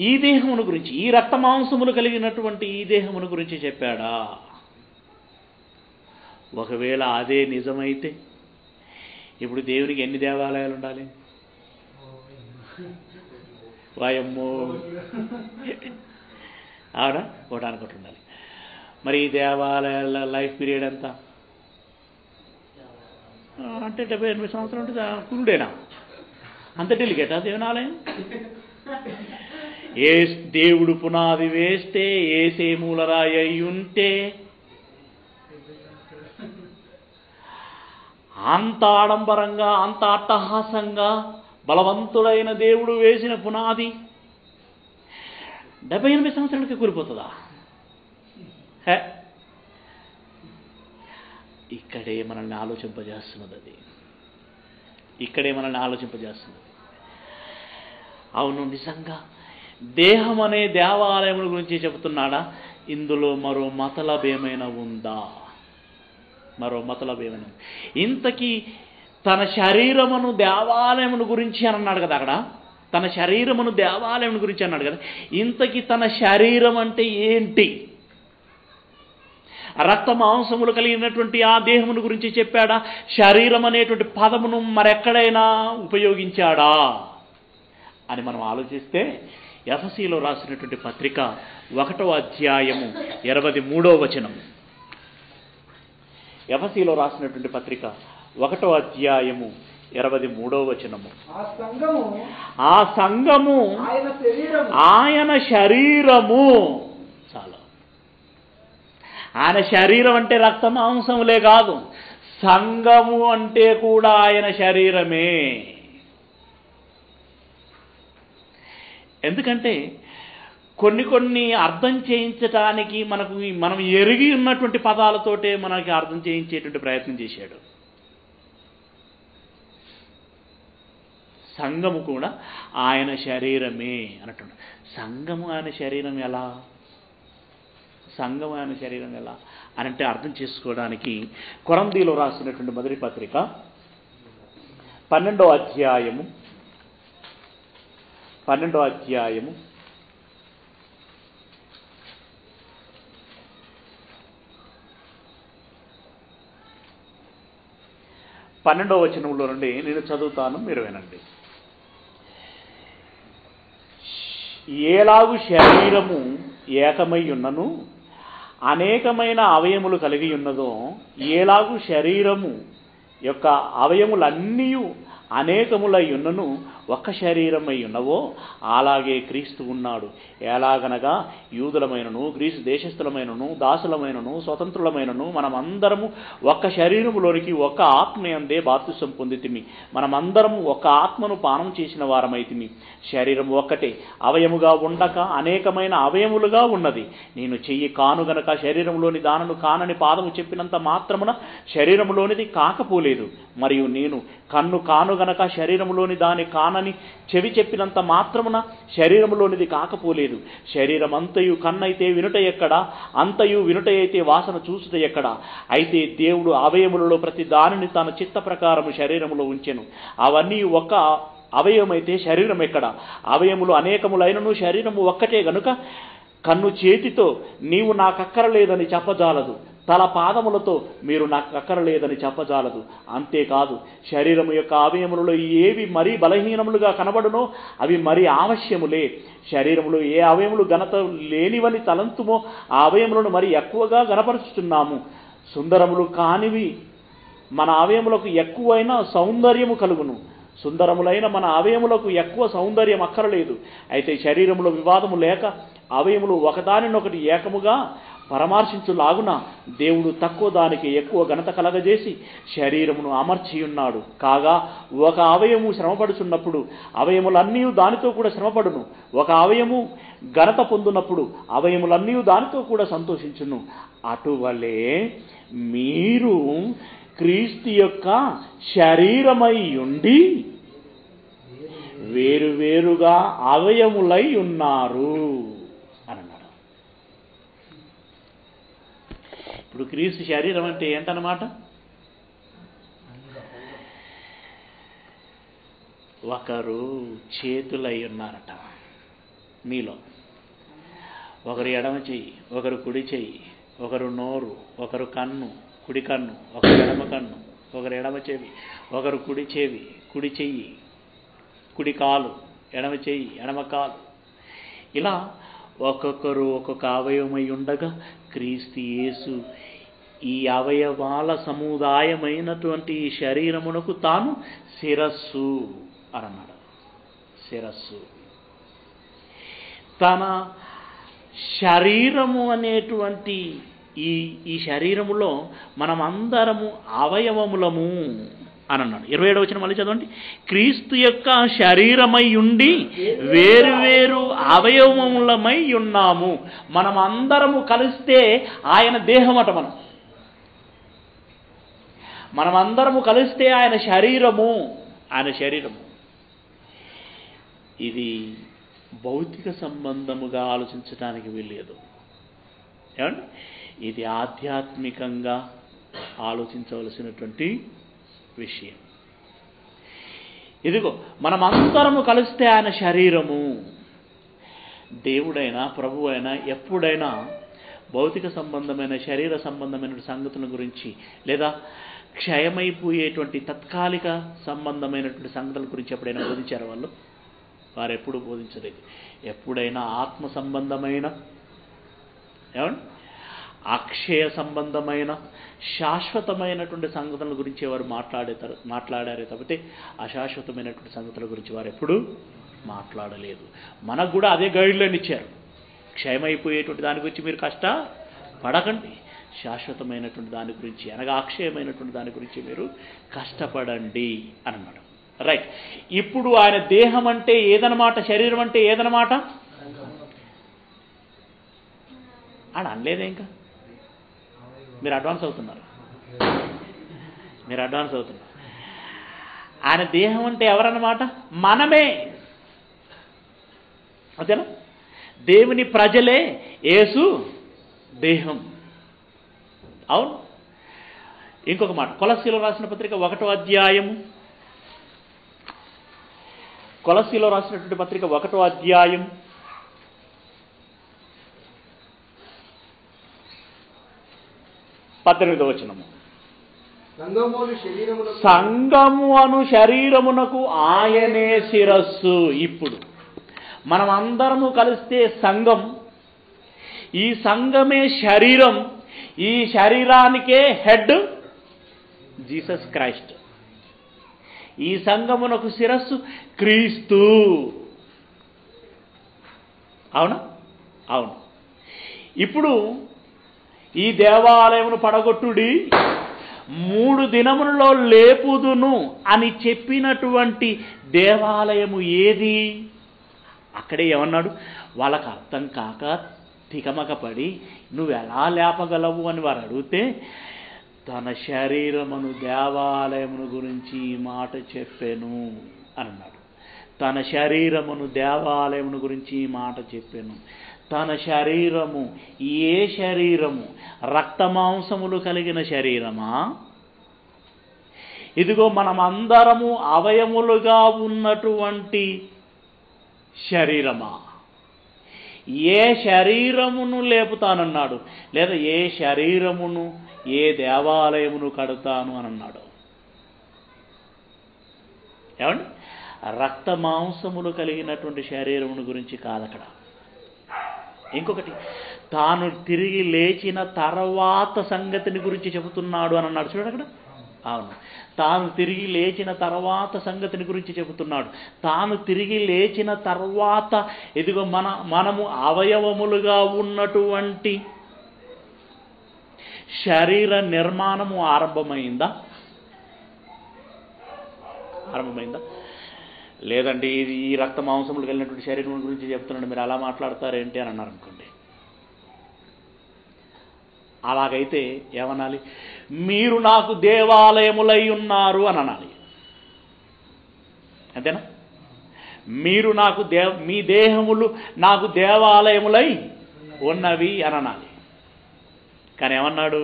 ఈ దేహమును గురించి, ఈ రక్త మాంసములు కలిగినటువంటి ఈ దేహమును గురించి చెప్పాడా? ఒకవేళ అదే నిజమైతే ఇప్పుడు దేవునికి ఎన్ని దేవాలయాలు ఉండాలి? వాయమ్మో, ఆవిడ కోటానికి ఒకటి ఉండాలి. మరి ఈ దేవాలయాల లైఫ్ పీరియడ్ ఎంత అంటే 78 సంవత్సరాలు ఉంటుంది. కురుడేనా? అంత డెలికేటా దేవుని ఆలయం? ఏ దేవుడు పునాది వేస్తే, ఏసే మూలరాయి అయి ఉంటే అంత ఆడంబరంగా, అంత అట్టహాసంగా బలవంతుడైన దేవుడు వేసిన పునాది 78 సంవత్సరాలకి కూలిపోతుందా? ఇక్కడే మనల్ని ఆలోచింపజేస్తున్నది. అది ఇక్కడే మనల్ని ఆలోచింపజేస్తున్నది. అవును, నిజంగా దేహం అనే దేవాలయముల గురించి చెబుతున్నాడా? ఇందులో మరో మతలబ్ ఏమైనా ఉందా? మరో మతలబ్ ఏమైనా? ఇంతకీ తన శరీరమును దేవాలయమును గురించి అని అన్నాడు కదా. అక్కడ తన శరీరమును దేవాలయమును గురించి అన్నాడు కదా. ఇంతకీ తన శరీరం అంటే ఏంటి? రక్త మాంసములు కలిగినటువంటి ఆ దేహమును గురించి చెప్పాడా? శరీరం అనేటువంటి పదమును మరెక్కడైనా ఉపయోగించాడా అని మనం ఆలోచిస్తే, ఎఫెసీలో రాసినటువంటి పత్రిక 1వ అధ్యాయము 23వ వచనము. ఎఫెసీలో రాసినటువంటి పత్రిక 1వ అధ్యాయము 23వ వచనము. ఆ సంఘము ఆయన శరీరము. చాలా. ఆయన శరీరం అంటే రక్త మాంసములే కాదు, సంఘము అంటే కూడా ఆయన శరీరమే. ఎందుకంటే కొన్ని అర్థం చేయించటానికి మనం ఎరిగి ఉన్నటువంటి పదాలతోటే మనకి అర్థం చేయించేటువంటి ప్రయత్నం చేశాడు. సంఘము కూడా ఆయన శరీరమే అన్నట్టు. సంఘము ఆయన శరీరం ఎలా? సంఘం ఆయన శరీరం ఎలా అని అంటే అర్థం చేసుకోవడానికి కొరంథీలో రాసినటువంటి మొదటి పత్రిక 12వ అధ్యాయము 12వ వచనంలో నుండి నేను చదువుతాను, మీరు వినండి. ఏలాగు శరీరము ఏకమై ఉన్నను అనేకమైన అవయములు కలిగి ఉన్నదో, ఏలాగు శరీరము యొక్క అవయములన్నీ అనేకములై ఉన్నను ఒక్క శరీరమై ఉన్నవో అలాగే క్రీస్తు ఉన్నాడు. ఎలాగనగా యూదులమైనను గ్రీసు దేశస్థులమైనను దాసులమైనను స్వతంత్రులమైనను మనమందరము ఒక్క శరీరములోనికి ఒక్క ఆత్మయందే బాప్తిసం పొందితిమి. మనమందరము ఒక్క ఆత్మను పానం చేసిన వారమైతిమి. శరీరం ఒక్కటే, అవయముగా ఉండక అనేకమైన అవయములుగా ఉన్నది. నేను చెయ్యి కాను గనక శరీరంలోని దానను కానని పాదము చెప్పినంత మాత్రమున శరీరములోనిది కాకపోలేదు. మరియు నేను కన్ను కాను గనక శరీరములోని దాని కానని చెవి చెప్పినంత మాత్రమున శరీరములోనిది కాకపోలేదు. శరీరం అంతయు కన్నైతే వినుట ఎక్కడా? అంతయు వినుట అయితే వాసన చూసుట ఎక్కడా? అయితే దేవుడు అవయములలో ప్రతి దానిని తన చిత్త ప్రకారము శరీరములో ఉంచెను. అవన్నీ ఒక్క అవయవమైతే శరీరం ఎక్కడా? అవయములు అనేకములైనను శరీరము ఒక్కటే గనుక కన్ను చేతితో నీవు నాకక్కరలేదని చెప్పజాలదు, తల పాదములతో మీరు నాకు అక్కరలేదని చెప్పజాలదు. అంతేకాదు, శరీరము యొక్క అవయములలో ఏవి మరీ బలహీనములుగా కనబడునో అవి మరీ ఆవశ్యములే. శరీరములో ఏ అవయములు ఘనత లేనివని తలంతుమో ఆ అవయములను మరి ఎక్కువగా గనపరుచుతున్నాము. సుందరములు కానివి మన అవయములకు ఎక్కువైన సౌందర్యము కలుగును. సుందరములైన మన అవయములకు ఎక్కువ సౌందర్యం అక్కరలేదు. అయితే శరీరములో వివాదము లేక అవయములు ఒకదానినొకటి ఏకముగా పరామర్శించులాగున దేవుడు తక్కువ దానికి ఎక్కువ ఘనత కలగజేసి శరీరమును అమర్చియున్నాడు. కాగా ఒక అవయము శ్రమపడుచున్నప్పుడు అవయములన్నీ దానితో కూడా శ్రమపడును. ఒక అవయము ఘనత పొందునప్పుడు అవయములన్నీ దానితో కూడా సంతోషించును. అటువలే మీరు క్రీస్తు యొక్క శరీరమై ఉండి వేరువేరుగా అవయములై ఉన్నారు అని అన్నాడు. ఇప్పుడు క్రీస్తు శరీరం అంటే ఏంటన్నమాట? ఒకరు చేతులై ఉన్నారట మీలో. ఒకరు ఎడమ చెయ్యి, ఒకరు కుడి చెయ్యి, ఒకరు నోరు, ఒకరు కన్ను, కుడి కన్ను, ఒకరు ఎడమ కన్ను, ఒకరు ఎడమ చెవి, ఒకరు కుడి చెవి, కుడి చెయ్యి, కుడి కాలు, ఎడమ చెయ్యి, ఎడమ కాలు. ఇలా ఒక్కొక్కరు ఒక్కొక్క అవయవమై ఉండగా క్రీస్తు యేసు ఈ అవయవాల సముదాయమైనటువంటి ఈ శరీరమునకు తాను శిరస్సు అని అన్నాడు. శిరస్సు. తన శరీరము అనేటువంటి ఈ శరీరములో మనం అందరము అవయవములము అని అన్నాడు. 27వ వచనం మళ్ళీ చదవండి. క్రీస్తు యొక్క శరీరమై ఉండి వేరువేరు అవయవములమై ఉన్నాము. మనం అందరము కలిస్తే ఆయన దేహమట. మనమందరము కలిస్తే ఆయన శరీరము. ఆయన శరీరము. ఇది భౌతిక సంబంధముగా ఆలోచించడానికి వీల్లేదు. ఏమండి? ఇది ఆధ్యాత్మికంగా ఆలోచించవలసినటువంటి విషయం. ఇదిగో మనమందరము కలిస్తే ఆయన శరీరము. దేవుడైనా ప్రభు అయినా ఎప్పుడైనా భౌతిక సంబంధమైన శరీర సంబంధమైన సంగతుల గురించి లేదా క్షయమైపోయేటువంటి తాత్కాలిక సంబంధమైనటువంటి సంగతుల గురించి ఎప్పుడైనా బోధించారు వాళ్ళు? వారు ఎప్పుడు బోధించలేదు. ఎప్పుడైనా ఆత్మ సంబంధమైన ఏమండి అక్షయ సంబంధమైన శాశ్వతమైనటువంటి సంగతుల గురించి వారు మాట్లాడారే తప్పితే అశాశ్వతమైనటువంటి సంగతుల గురించి వారు ఎప్పుడూ మాట్లాడలేదు. మనకు కూడా అదే గైడ్లైన్ ఇచ్చారు. క్షయమైపోయేటువంటి దాని గురించి మీరు కష్టపడకండి, శాశ్వతమైనటువంటి దాని గురించి అనగా అక్షయమైనటువంటి దాని గురించి మీరు కష్టపడండి అని అన్నాడు. రైట్. ఇప్పుడు ఆయన దేహం అంటే ఏదన్నమాట, శరీరం అంటే ఏదన్నమాట అని అనలేదే. ఇంకా మీరు అడ్వాన్స్ అవుతున్నారు. ఆయన దేహం అంటే ఎవరన్నమాట? మనమే. అంతేనా? దేవుని ప్రజలే యేసు దేహం. అవును. ఇంకొక మాట, కొలస్సీలో రాసిన పత్రిక 1వ అధ్యాయము, కొలస్సీలో రాసినటువంటి పత్రిక 1వ అధ్యాయం 18వ వచనము. సంఘము అను శరీరమునకు ఆయనే శిరస్సు. ఇప్పుడు మనం అందరము కలిస్తే సంఘం. ఈ సంఘమే శరీరం. ఈ శరీరానికే హెడ్ జీసస్ క్రైస్ట్. ఈ సంఘమునకు శిరస్సు క్రీస్తు. అవునా? అవును. ఇప్పుడు ఈ దేవాలయమును పడగొట్టుడి 3 దినములలో లేపుదును అని చెప్పినటువంటి దేవాలయము ఏది? అక్కడే ఏమన్నాడు? వాళ్ళకు అర్థం కాక తికమక పడి నువ్వు ఎలా లేపగలవు అని వారు అడిగితే తన శరీరమును దేవాలయమును గురించి ఈ మాట చెప్పాను అని అన్నాడు. తన శరీరమును దేవాలయమును గురించి ఈ మాట చెప్పాను. తన శరీరము ఏ శరీరము? రక్తమాంసములు కలిగిన శరీరమా? ఇదిగో మనమందరము అవయములుగా ఉన్నటువంటి శరీరమా? ఏ శరీరమును లేపుతానన్నాడు? లేదా ఏ శరీరమును, ఏ దేవాలయమును కడతాను అని అన్నాడు? ఏమండి? రక్త మాంసములు కలిగినటువంటి శరీరమును గురించి కాదక్కడ. ఇంకొకటి, తాను తిరిగి లేచిన తర్వాత సంగతిని గురించి చెబుతున్నాడు అని అన్నాడు. చూడండి అక్కడ. అవును, తాను తిరిగి లేచిన తర్వాత సంగతిని గురించి చెబుతున్నాడు. తాను తిరిగి లేచిన తర్వాత ఇదిగో మనము అవయవములుగా ఉన్నటువంటి శరీర నిర్మాణము ఆరంభమైందా? లేదండి, ఇది ఈ రక్త మాంసములకు వెళ్ళినటువంటి శరీరం గురించి చెప్తున్నాడు, మీరు అలా మాట్లాడతారేంటి అని అన్నారు అనుకోండి. అలాగైతే ఏమనాలి? మీరు నాకు దేవాలయములై ఉన్నారు అని అనాలి. అంతేనా? మీరు నాకు మీ దేహములు నాకు దేవాలయములై ఉన్నవి అని అనాలి. కానీ ఏమన్నాడు?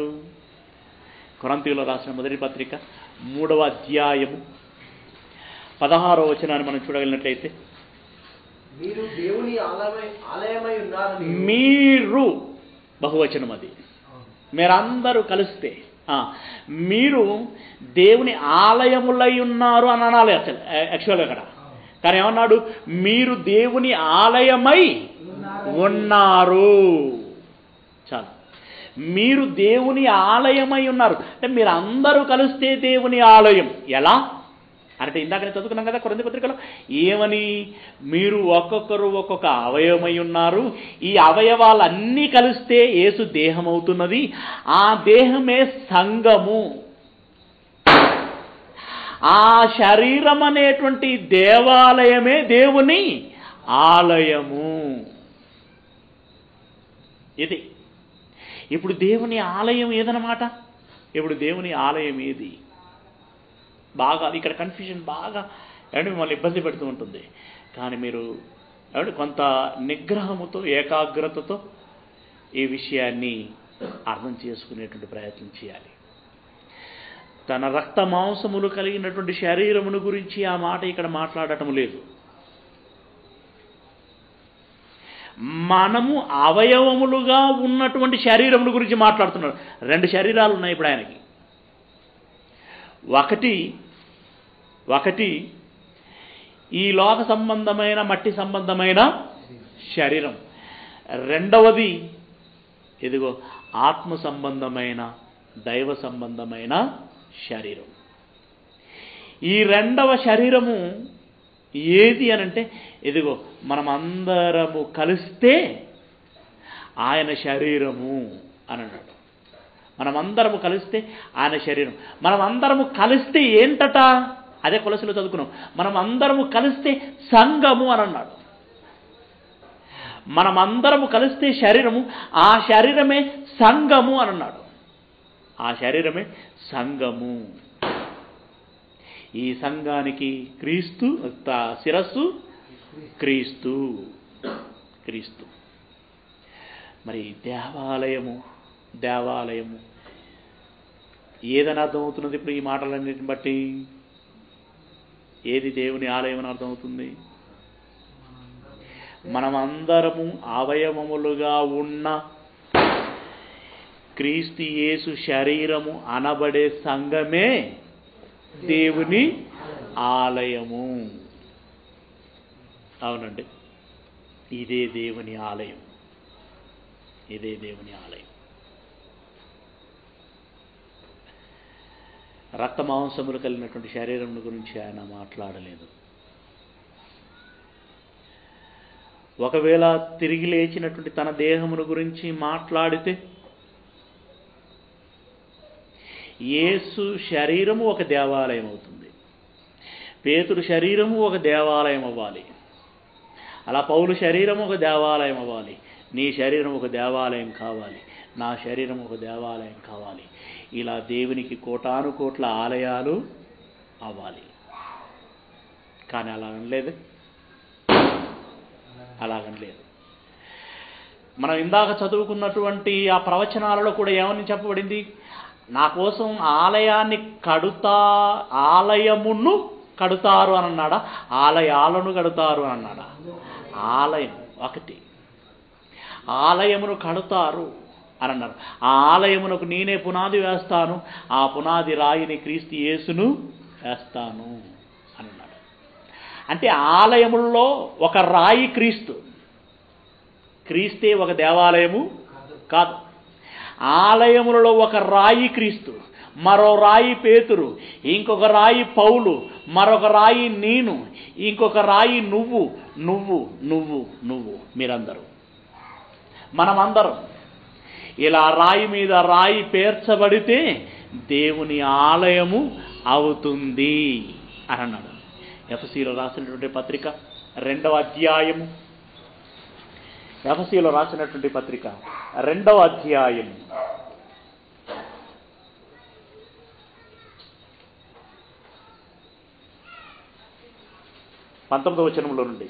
కొరింథీయులకు రాసిన మొదటి పత్రిక 3వ అధ్యాయము 16వ వచనాన్ని మనం చూడగలిగినట్లయితే, మీరు బహువచనం, అది మీరందరూ కలిస్తే మీరు దేవుని ఆలయములై ఉన్నారు అని అనాలి అసలు యాక్చువల్గా అక్కడ. కానీ ఏమన్నాడు? మీరు దేవుని ఆలయమై ఉన్నారు. చాలు, మీరు దేవుని ఆలయమై ఉన్నారు అంటే మీరు అందరూ కలిస్తే దేవుని ఆలయం. ఎలా అంటే ఇందాక చదువుకున్నాం కదా కొరింథీ పత్రికలో ఏమని? మీరు ఒక్కొక్కరు ఒక్కొక్క అవయవమై ఉన్నారు, ఈ అవయవాలన్నీ కలిస్తే యేసు దేహం అవుతున్నది, ఆ దేహమే సంఘము. ఆ శరీరం అనేటువంటి దేవాలయమే దేవుని ఆలయము. ఇది ఇప్పుడు దేవుని ఆలయం ఏదన్నమాట. ఇప్పుడు దేవుని ఆలయం ఏది? బాగా ఇక్కడ కన్ఫ్యూజన్ బాగా మిమ్మల్ని ఇబ్బంది పెడుతూ ఉంటుంది. కానీ మీరు కొంత నిగ్రహముతో ఏకాగ్రతతో ఈ విషయాన్ని అర్థం చేసుకునేటువంటి ప్రయత్నం చేయాలి. తన రక్త మాంసములు కలిగినటువంటి శరీరమును గురించి ఆ మాట ఇక్కడ మాట్లాడటం లేదు. మనము అవయవములుగా ఉన్నటువంటి శరీరముల గురించి మాట్లాడుతున్నాడు. 2 శరీరాలు ఉన్నాయి ఇప్పుడు ఆయనకి. ఒకటి ఈ లోక సంబంధమైన మట్టి సంబంధమైన శరీరం, రెండవది ఇదిగో ఆత్మ సంబంధమైన దైవ సంబంధమైన శరీరం. ఈ రెండవ శరీరము ఏది అనంటే ఇదిగో మనమందరము కలిస్తే ఆయన శరీరము అని అన్నాడు. మనమందరము కలిస్తే ఆయన శరీరం. మనమందరము కలిస్తే ఏంటట? అదే కొలసలో చదువుకున్నాం. మనం అందరము కలిస్తే సంఘము అని అన్నాడు. మనమందరము కలిస్తే శరీరము, ఆ శరీరమే సంఘము అని అన్నాడు. ఆ శరీరమే సంఘము. ఈ సంఘానికి క్రీస్తు శిరస్సు, క్రీస్తు. మరి దేవాలయము ఏదని అర్థమవుతున్నది ఇప్పుడు ఈ మాటలన్నిటిని బట్టి? ఏది దేవుని ఆలయం అని అర్థమవుతుంది? మనమందరము అవయవములుగా ఉన్న క్రీస్తు యేసు శరీరము అనబడే సంఘమే దేవుని ఆలయము. అవునండి, ఇదే దేవుని ఆలయం. రక్త మాంసములు కలిగినటువంటి శరీరం గురించి ఆయన మాట్లాడలేదు. ఒకవేళ తిరిగి లేచినటువంటి తన దేహమును గురించి మాట్లాడితే యేసు శరీరము ఒక దేవాలయం అవుతుంది. పేతురు శరీరము ఒక దేవాలయం అవ్వాలి. అలా పౌలు శరీరం ఒక దేవాలయం అవ్వాలి. నీ శరీరం ఒక దేవాలయం కావాలి. నా శరీరం ఒక దేవాలయం కావాలి. ఇలా దేవునికి కోటానుకోట్ల ఆలయాలు అవ్వాలి. కానీ అలాగనలేదు. మనం ఇందాక చదువుకున్నటువంటి ఆ ప్రవచనాలలో కూడా ఏమని చెప్పబడింది? నా కోసం ఆలయమును కడుతారు అని అన్నాడా? ఆలయాలను కడుతారు అని అన్నాడా? ఆలయం ఒకటి, ఆలయమును కడుతారు అని అన్నారు. ఆ ఆలయమునకు నేనే పునాది వేస్తాను, ఆ పునాది రాయిని క్రీస్తు యేసును వేస్తాను అని అన్నాడు. అంటే ఆలయముల్లో ఒక రాయి క్రీస్తే ఒక దేవాలయము కాదు. ఆలయములలో ఒక రాయి క్రీస్తు, మరో రాయి పేతురు, ఇంకొక రాయి పౌలు, మరొక రాయి నేను, ఇంకొక రాయి నువ్వు, మీరందరూ, మనమందరం. ఇలా రాయి మీద రాయి పేర్చబడితే దేవుని ఆలయము అవుతుంది అని అన్నాడు. ఎఫెసీలో రాసినటువంటి పత్రిక 2వ అధ్యాయము, ఎఫెసీలో రాసినటువంటి పత్రిక 2వ అధ్యాయము 19వ వచనంలో నుండి.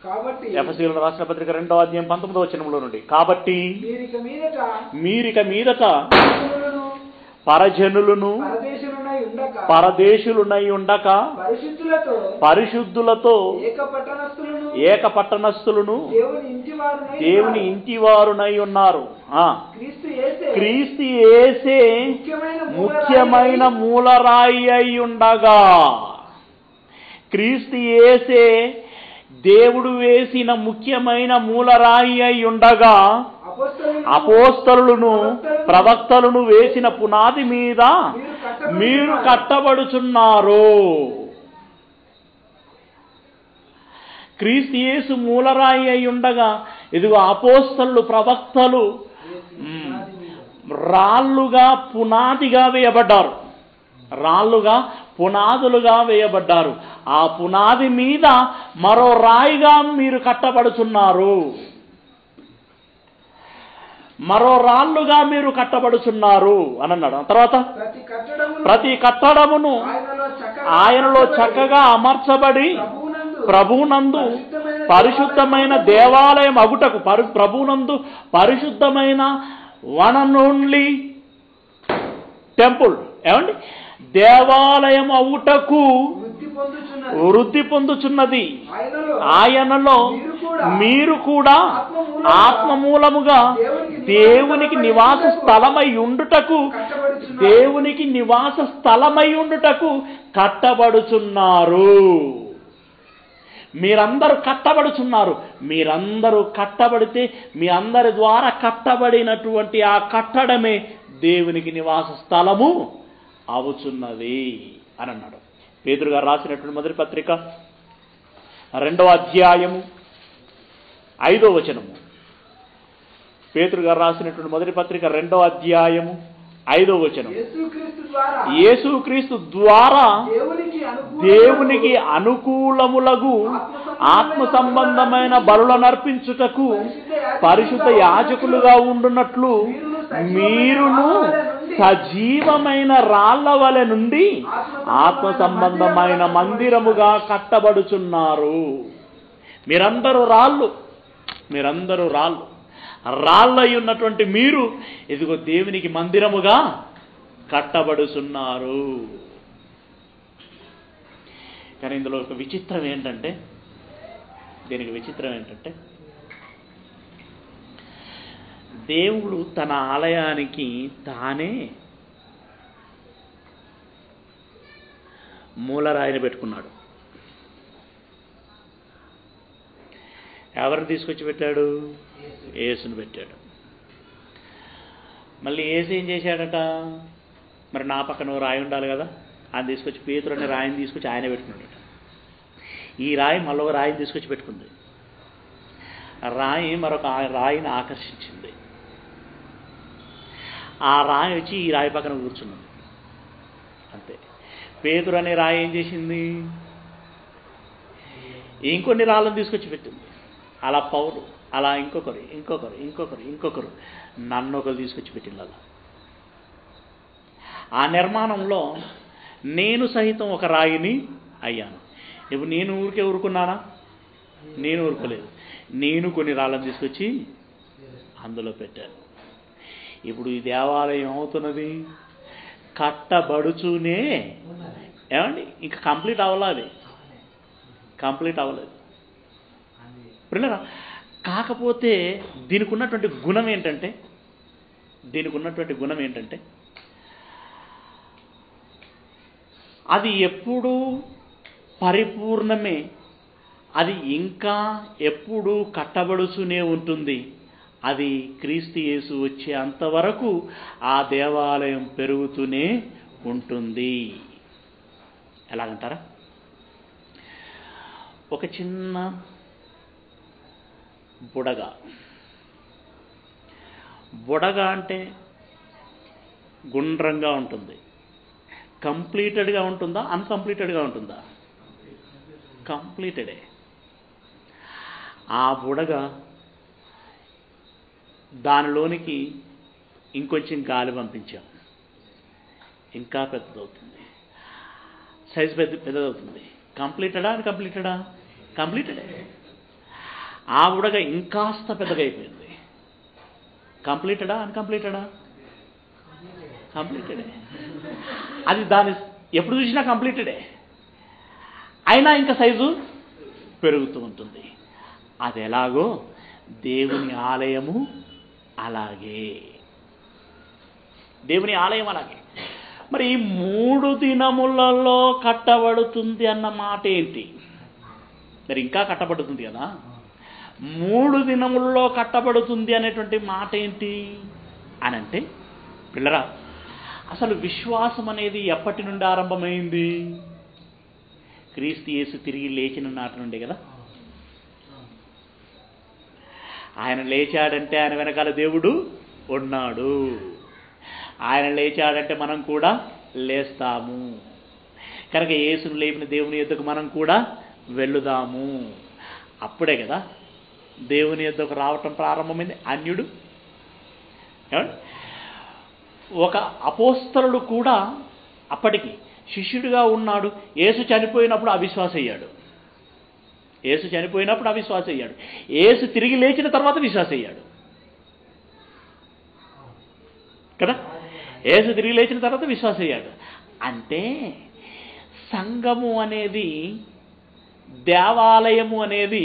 కాబట్టి ఎఫెసీయులకు రాసిన పత్రిక 2వ అధ్యాయం 19వ వచనంలో నుండి, కాబట్టి మీరిక మీదట పరజనులను పరదేశులునై ఉండక పరిశుద్ధులతో ఏక పట్టణస్థులను దేవుని ఇంటివారునై ఉన్నారు. క్రీస్తు యేసే ముఖ్యమైన మూలరాయి అయి ఉండగా, క్రీస్తు యేసే దేవుడు వేసిన ముఖ్యమైన మూలరాయి అయి ఉండగా, అపోస్తలులను ప్రవక్తలను వేసిన పునాది మీద మీరు కట్టబడుచున్నారు. క్రీస్తు యేసు మూలరాయి అయి ఉండగా, ఇదిగో అపోస్తలులు ప్రవక్తలు రాళ్ళుగా పునాదిగా వేయబడ్డారు, రాళ్ళుగా పునాదులుగా వేయబడ్డారు. ఆ పునాది మీద మరో రాయిగా మీరు కట్టబడుచున్నారు, మరో రాళ్ళుగా మీరు కట్టబడుచున్నారు అని అన్నాడు. తర్వాత ప్రతి కట్టడమును ఆయనలో చక్కగా అమర్చబడి ప్రభువునందు పరిశుద్ధమైన దేవాలయం అగుటకు, ప్రభువునందు పరిశుద్ధమైన వన్ అండ్ ఓన్లీ టెంపుల్, ఏమండి, దేవాలయం అవుటకు వృద్ధి పొందుచున్నది. ఆయనలో మీరు కూడా ఆత్మ మూలముగా దేవునికి నివాస స్థలమై ఉండుటకు, దేవునికి నివాస స్థలమై ఉండుటకు కట్టబడుచున్నారు. మీరందరూ కట్టబడుచున్నారు. మీరందరూ కట్టబడితే మీ అందరి ద్వారా కట్టబడినటువంటి ఆ కట్టడమే దేవునికి నివాస స్థలము అవుచున్నది అని అన్నాడు. పేతురు గారు రాసినటువంటి మొదటి పత్రిక 2వ అధ్యాయము 5వ వచనము. పేతురు గారు రాసినటువంటి మొదటి పత్రిక 2వ అధ్యాయము 5వ వచనం. యేసుక్రీస్తు ద్వారా దేవునికి అనుకూలములగు ఆత్మ సంబంధమైన బలులను అర్పించుటకు పరిశుద్ధ యాజకులుగా ఉండునట్లు మీరును సజీవమైన రాళ్ల వలె నుండి ఆత్మ సంబంధమైన మందిరముగా కట్టబడుచున్నారు. మీరందరూ రాళ్ళు, మీరందరూ రాళ్ళు, రాళ్ళై ఉన్నటువంటి మీరు ఇదిగో దేవునికి మందిరముగా కట్టబడుచున్నారు. కానీ ఇందులో ఒక విచిత్రం ఏంటంటే, దీనికి విచిత్రం ఏంటంటే, దేవుడు తన ఆలయానికి తానే మూలరాయిని పెట్టుకున్నాడు. ఎవరిని తీసుకొచ్చి పెట్టాడు? యేసుని పెట్టాడు. మళ్ళీ యేసు ఏం చేశాడట? మరి నా పక్కన రాయి ఉండాలి కదా, ఆయన తీసుకొచ్చి పేతురు అనే రాయిని తీసుకొచ్చి ఆయన పెట్టుకున్నాడట. ఈ రాయి మరొక రాయిని తీసుకొచ్చి పెట్టుకుంది. రాయి మరొక రాయిని ఆకర్షించింది. ఆ రాయి వచ్చి ఈ రాయి పక్కన కూర్చున్నది. అంతే. పేతురు అనే రాయి ఏం చేసింది? ఇంకొన్ని రాళ్ళను తీసుకొచ్చి పెట్టింది. అలా పౌలు, అలా ఇంకొకరు ఇంకొకరు ఇంకొకరు ఇంకొకరు, నన్ను ఒకరు తీసుకొచ్చి పెట్టింది. అలా ఆ నిర్మాణంలో నేను సహితం ఒక రాయిని అయ్యాను. ఇప్పుడు నేను ఊరికే ఊరుకున్నానా? నేను ఊరుకోలేదు. నేను కొన్ని రాళ్ళను తీసుకొచ్చి అందులో పెట్టాను. ఇప్పుడు ఈ దేవాలయం అవుతున్నది కట్టబడుచూనే, ఏమండి, ఇంకా కంప్లీట్ అవ్వలేదు, కంప్లీట్ అవ్వలేదు. పిల్లరా, కాకపోతే దీనికి ఉన్నటువంటి గుణం ఏంటంటే, అది ఎప్పుడూ పరిపూర్ణమే, అది ఇంకా ఎప్పుడూ కట్టబడుతూనే ఉంటుంది. అది క్రీస్తు యేసు వచ్చే అంతవరకు ఆ దేవాలయం పెరుగుతూనే ఉంటుంది. ఎలాగంటారా? ఒక చిన్న బుడగ బుడగ అంటే గుండ్రంగా ఉంటుంది. కంప్లీటెడ్గా ఉంటుందా, అన్కంప్లీటెడ్గా ఉంటుందా? కంప్లీటెడే. ఆ బుడగ దానిలోనికి ఇంకొంచెం గాలి పంపించాం, ఇంకా పెద్దదవుతుంది, సైజు పెద్దదవుతుంది. కంప్లీటెడా, అన్కంప్లీటెడా? కంప్లీటెడే. ఆ బుడగ ఇంకాస్త పెద్దగా అయిపోయింది. కంప్లీటెడా, అన్కంప్లీటెడా? కంప్లీటెడే. అది దాని ఎప్పుడు చూసినా కంప్లీటెడే, అయినా ఇంకా సైజు పెరుగుతూ ఉంటుంది. అది ఎలాగో దేవుని ఆలయము అలాగే, దేవుని ఆలయం అలాగే. మరి ఈ 3 దినములలో కట్టబడుతుంది అన్న మాట ఏంటి? మరి ఇంకా కట్టబడుతుంది కదా, 3 దినముల్లో కట్టబడుతుంది అనేటువంటి మాట ఏంటి అని అంటే, పిల్లరా, అసలు విశ్వాసం అనేది ఎప్పటి నుండి ఆరంభమైంది? క్రీస్తు యేసు తిరిగి లేచిన నాటి నుండి కదా. ఆయన లేచాడంటే ఆయన వెనకాల దేవుడు ఉన్నాడు. ఆయన లేచాడంటే మనం కూడా లేస్తాము. కనుక యేసును లేపిన దేవుని యొద్దకు మనం కూడా వెళ్ళుదాము. అప్పుడే కదా దేవుని యొద్దకు రావటం ప్రారంభమైంది. అన్యుడు, ఒక అపోస్తలుడు కూడా అప్పటికి శిష్యుడిగా ఉన్నాడు. యేసు చనిపోయినప్పుడు అవిశ్వాస అయ్యాడు. యేసు చనిపోయినప్పుడు అవిశ్వాస అయ్యాడు. యేసు తిరిగి లేచిన తర్వాత విశ్వాస అయ్యాడు కదా. యేసు తిరిగి లేచిన తర్వాత విశ్వాస అయ్యాడు. అంటే సంఘము అనేది, దేవాలయము అనేది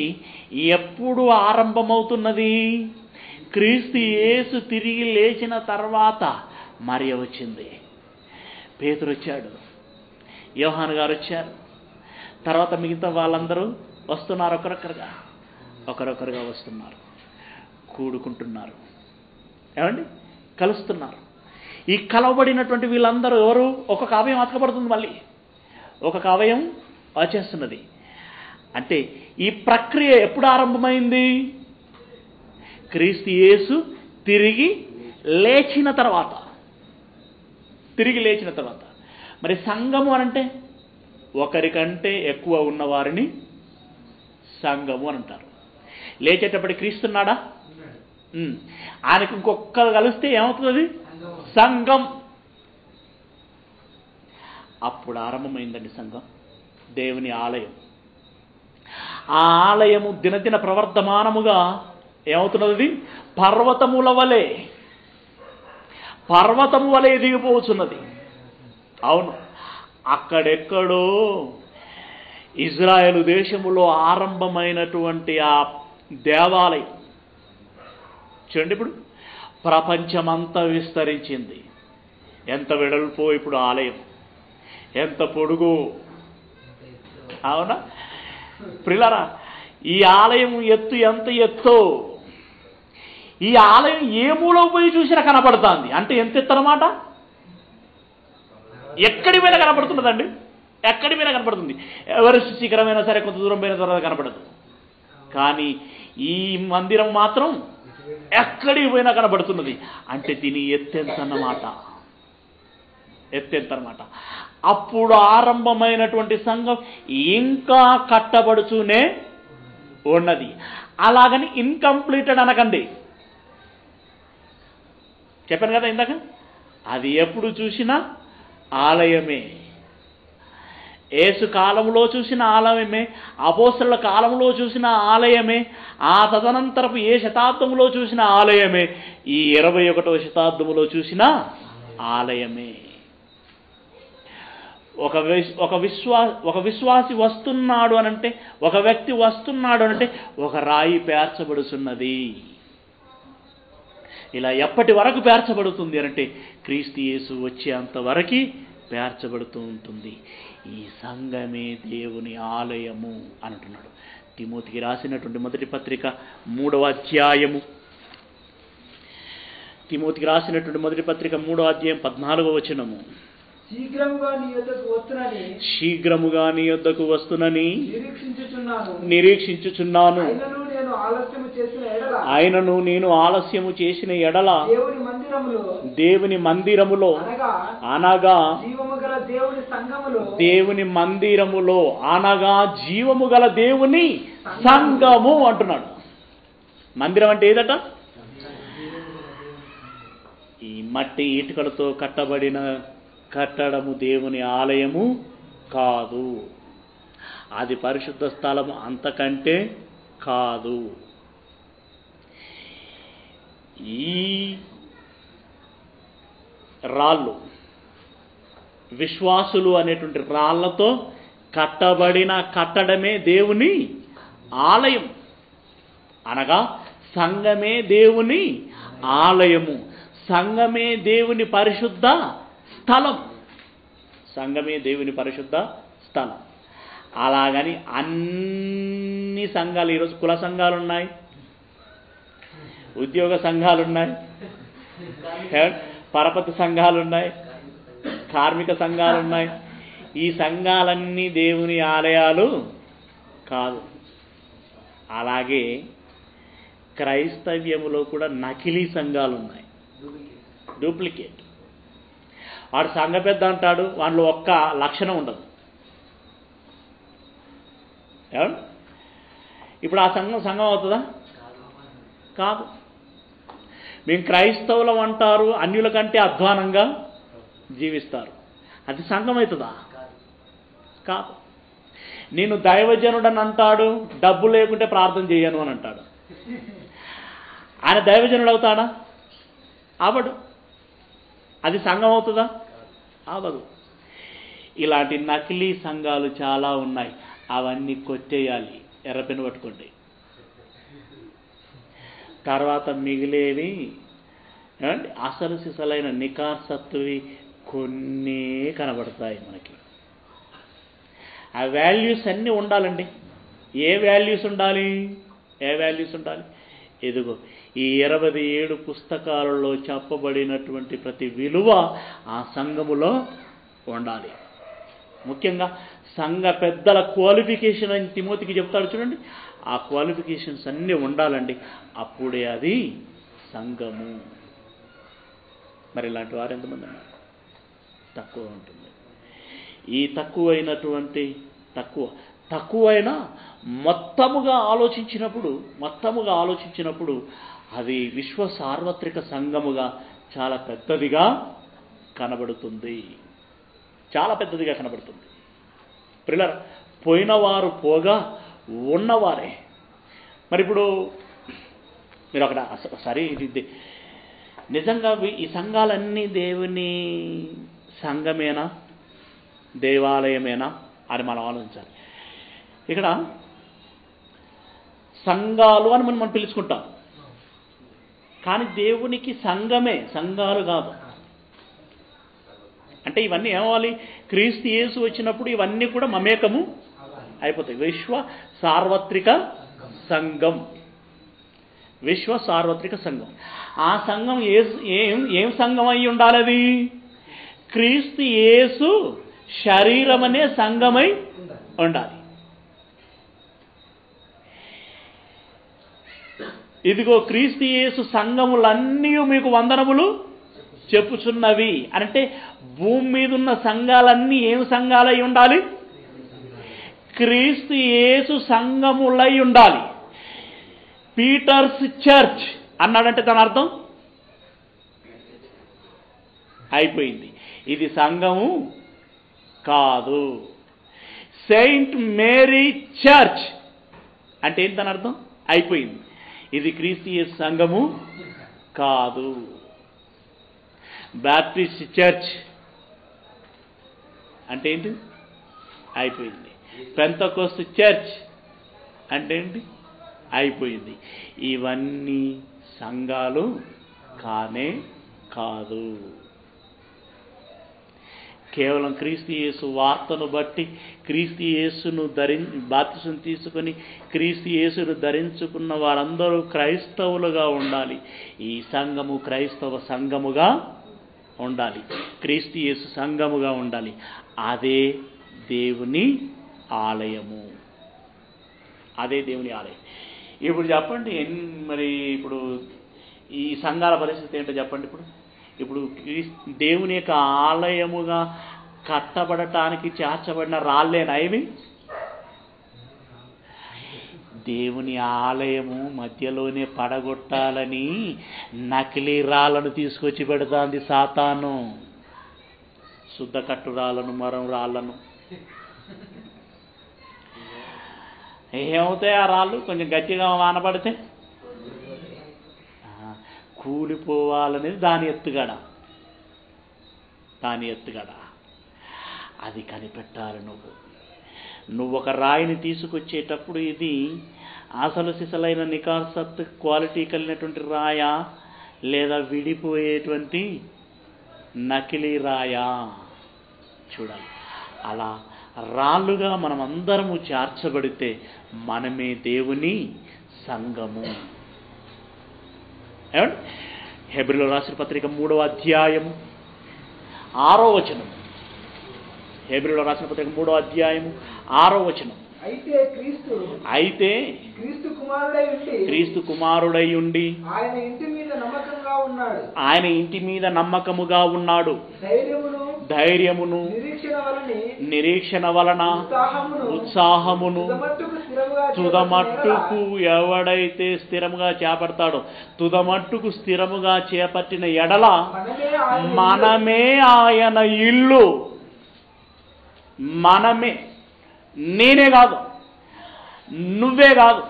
ఎప్పుడు ఆరంభమవుతున్నది? క్రీస్తు యేసు తిరిగి లేచిన తర్వాత. మరియ వచ్చింది, పేతురు వచ్చాడు, యోహాను గారు వచ్చారు, తర్వాత మిగతా వాళ్ళందరూ వస్తున్నారు. ఒకరొకరుగా వస్తున్నారు, కూడుకుంటున్నారు, ఏమండి, కలుస్తున్నారు. ఈ కలవబడినటువంటి వీళ్ళందరూ ఎవరు? ఒక్కొక్క అవయం అతకబడుతుంది, మళ్ళీ ఒక్కొక్క అవయం వచ్చేస్తున్నది. అంటే ఈ ప్రక్రియ ఎప్పుడు ఆరంభమైంది? క్రీస్తు యేసు తిరిగి లేచిన తర్వాత. మరి సంఘము అనంటే ఒకరికంటే ఎక్కువ ఉన్నవారిని సంఘము అని అంటారు. లేచేటప్పటి క్రీస్తున్నాడా? ఆయనకు ఇంకొకరు కలిస్తే ఏమవుతుంది? సంఘం. అప్పుడు ఆరంభమైందండి సంఘం, దేవుని ఆలయం. ఆ ఆలయము దినదిన ప్రవర్ధమానముగా ఏమవుతున్నది? పర్వతము వలె ఎదిగిపోతున్నది. అవును, అక్కడెక్కడో ఇజ్రాయేలు దేశములో ఆరంభమైనటువంటి ఆ దేవాలయం చూడండి, ఇప్పుడు ప్రపంచమంతా విస్తరించింది. ఎంత వెడల్పో ఇప్పుడు ఆలయం, ఎంత పొడుగు. అవునా ప్రియులారా, ఈ ఆలయం ఎత్తు ఎంత ఎత్తో, ఈ ఆలయం ఏ మూలకు పోయి చూసినా కనపడుతుంది. అంటే ఎంత ఎత్తు అన్నమాట? ఎక్కడి మీద కనపడుతున్నదండి, ఎక్కడి మీద కనపడుతుంది. ఎవరెస్ట్ శిఖరమైనా సరే కొంత దూరం పోయిన తర్వాత కనపడదు, కానీ ఈ మందిరం మాత్రం ఎక్కడికి పోయినా కనపడుతున్నది. అంటే దీని ఎత్తెంతన్నమాట. అప్పుడు ఆరంభమైనటువంటి సంఘం ఇంకా కట్టబడుతూనే ఉన్నది. అలాగని ఇన్కంప్లీటెడ్ అనకండి. చెప్పాను కదా ఇందాక, అది ఎప్పుడు చూసినా ఆలయమే. యేసు కాలంలో చూసిన ఆలయమే, అపోస్తలుల కాలంలో చూసిన ఆలయమే, ఆ తదనంతరపు ఏ శతాబ్దంలో చూసిన ఆలయమే, ఈ 21వ శతాబ్దంలో చూసిన ఆలయమే. ఒక విశ్వాసి వస్తున్నాడు అనంటే, ఒక వ్యక్తి వస్తున్నాడు అనంటే ఒక రాయి పేర్చబడుతున్నది. ఇలా ఎప్పటి వరకు పేర్చబడుతుంది అనంటే క్రీస్తు యేసు వచ్చేంత వరకు పేర్చబడుతూ ఉంటుంది. ఈ సంఘమే దేవుని ఆలయము అంటున్నాడు. తిమోతికి రాసినటువంటి మొదటి పత్రిక 3వ అధ్యాయము, తిమోతికి రాసినటువంటి మొదటి పత్రిక 3వ అధ్యాయం 14వ వచనము. శీఘ్రముగా నీ యొద్దకు వస్తునని నిరీక్షించుచున్నాను, ఆయనను నేను ఆలస్యము చేసిన ఎడల దేవుని మందిరములో అనగా దేవుని మందిరములో అనగా జీవము గల దేవుని సంఘము అంటున్నాడు. మందిరం అంటే ఏదట? ఈ మట్టి ఇటుకలతో కట్టబడిన కట్టడము దేవుని ఆలయము కాదు. అది పరిశుద్ధ స్థలము అంతకంటే కాదు. ఈ రాళ్ళు విశ్వాసులు అనేటువంటి రాళ్లతో కట్టబడిన కట్టడమే దేవుని ఆలయం, అనగా సంఘమే దేవుని ఆలయము, సంఘమే దేవుని పరిశుద్ధ స్థలం, సంఘమే దేవుని పరిశుద్ధ స్థలం. అలాగని అన్ని సంఘాలు, ఈరోజు కుల సంఘాలు ఉన్నాయి, ఉద్యోగ సంఘాలు ఉన్నాయి, పరపతి సంఘాలు ఉన్నాయి, కార్మిక సంఘాలు ఉన్నాయి. ఈ సంఘాలన్నీ దేవుని ఆలయాలు కాదు. అలాగే క్రైస్తవ్యములో కూడా నకిలీ సంఘాలు ఉన్నాయి, డూప్లికేట్. వాడు సంఘ పెద్ద అంటాడు, వాళ్ళు ఒక్క లక్షణం ఉండదు. ఇప్పుడు ఆ సంఘం అవుతుందా? కాదు. మేము క్రైస్తవులం అంటారు, అన్యుల కంటే అధ్వానంగా జీవిస్తారు, అది సంఘం అవుతుందా? కాదు. నేను దైవజనుడని అంటాడు, డబ్బు లేకుంటే ప్రార్థన చేయను అని అంటాడు. ఆయన దైవజనుడు అవుతాడా? అవడు. అది సంఘం అవుతుందా? అవదు. ఇలాంటి నకిలీ సంఘాలు చాలా ఉన్నాయి. అవన్నీ కొట్టేయాలి, ఎర్రపెన్ను పట్టుకోండి. తర్వాత మిగిలేవి అసలు సిసలైన నికార్సత్తువి కొన్ని కనబడతాయి మనకి. ఆ వాల్యూస్ అన్నీ ఉండాలండి. ఏ వాల్యూస్ ఉండాలి? ఎదుగో ఈ 27 పుస్తకాలలో చెప్పబడినటువంటి ప్రతి విలువ ఆ సంఘములో ఉండాలి. ముఖ్యంగా సంఘ పెద్దల క్వాలిఫికేషన్ అని తిమోతికి చెప్తాడు చూడండి. ఆ క్వాలిఫికేషన్స్ అన్నీ ఉండాలండి, అప్పుడే అది సంఘము. మరి ఇలాంటి వారు ఎంతమంది ఉన్నారు? తక్కువ ఉంటుంది. ఈ తక్కువైనా మొత్తముగా ఆలోచించినప్పుడు అది విశ్వ సార్వత్రిక సంఘముగా చాలా పెద్దదిగా కనబడుతుంది, చాలా పెద్దదిగా కనబడుతుంది. ప్రియులారా, పోయినవారు పోగా ఉన్నవారే. మరి ఇప్పుడు మీరు అక్కడ సరే, ఇది నిజంగా ఈ సంఘాలన్నీ దేవుని సంఘమేనా, దేవాలయమేనా అని మనం ఆలోచించాలి. ఇక్కడ సంఘాలు అని మనం పిలుచుకుంటాం, కానీ దేవునికి సంఘమే, సంఘాలు కాదు. అంటే ఇవన్నీ ఏమవ్వాలి? క్రీస్తు యేసు వచ్చినప్పుడు ఇవన్నీ కూడా మమేకము అయిపోతాయి. విశ్వ సార్వత్రిక సంఘం. ఆ సంఘం ఏం సంఘం అయి ఉండాలి? అది క్రీస్తు యేసు శరీరం అనే సంఘమై ఉండాలి. ఇదిగో క్రీస్తు యేసు సంఘములన్నీ మీకు వందనములు చెప్పుచున్నవి అంటే భూమి మీద ఉన్న సంఘాలన్నీ ఏం సంఘాలై ఉండాలి? క్రీస్తు యేసు సంఘములై ఉండాలి. పీటర్స్ చర్చ్ అన్నాడంటే దాని అర్థం అయిపోయింది, ఇది సంఘము కాదు. సెయింట్ మేరీ చర్చ్ అంటే ఏంటి దాని అర్థం? అయిపోయింది, ఇది క్రీస్తు యేసు సంఘము కాదు. బాప్టిస్ట్ చర్చ్ అంటే ఏంటి? అయిపోయింది. పెంతెకోస్తు చర్చ్ అంటే ఏంటి? అయిపోయింది. ఇవన్నీ సంఘాలు కానే కాదు. కేవలం క్రీస్తు యేసు వార్తను బట్టి క్రీస్తు యేసును బాప్తిసం తీసుకొని క్రీస్తు యేసును ధరించుకున్న వారందరూ క్రైస్తవులుగా ఉండాలి. ఈ సంఘము క్రైస్తవ సంఘముగా ఉండాలి, క్రీస్తు యేసు సంఘముగా ఉండాలి. అదే దేవుని ఆలయము, అదే దేవుని ఆలయం. ఇప్పుడు చెప్పండి మరి ఇప్పుడు ఈ సంఘాల పరిస్థితి ఏంటో చెప్పండి. ఇప్పుడు దేవుని యొక్క ఆలయముగా కట్టబడటానికి చేర్చబడిన రాళ్ళేనా ఇవి? దేవుని ఆలయము మధ్యలోనే పడగొట్టాలని నకిలీ రాళ్ళను తీసుకొచ్చి పెడతాంది సాతాను. శుద్ధ కట్టు రాళ్ళను, మరం రాళ్ళను. ఏమవుతాయి ఆ రాళ్ళు? కొంచెం గట్టిగా వానపడితే కూలిపోవాలనేది దాని ఎత్తుగడ. అది కనిపెట్టాలి. నువ్వు ఒక రాయిని తీసుకొచ్చేటప్పుడు ఇది అసలు సిసలైన నికార్సత్ క్వాలిటీ కలిగినటువంటి రాయా, లేదా విడిపోయేటువంటి నకిలీ రాయా చూడాలి. అలా రాళ్ళుగా మనం అందరము చేర్చబడితే మనమే దేవుని సంఘము. ఏమండి? హెబ్రీయులకు రాసిన పత్రిక 3వ అధ్యాయము 6వ వచనం. హెబ్రీయులకు రాసిన పత్రిక 3వ అధ్యాయము 6వ వచనం. అయితే క్రీస్తు కుమారుడై ఉండి ఆయన ఇంటి మీద నమ్మకముగా ఉన్నాడు. ధైర్యమును నిరీక్షణ వలన ఉత్సాహమును తుదమట్టుకు ఎవడైతే స్థిరముగా చేపడతాడో, తుదమట్టుకు స్థిరముగా చేపట్టిన ఎడల మనమే ఆయన ఇల్లు. మనమే, నేనే కాదు, నువ్వే కాదు,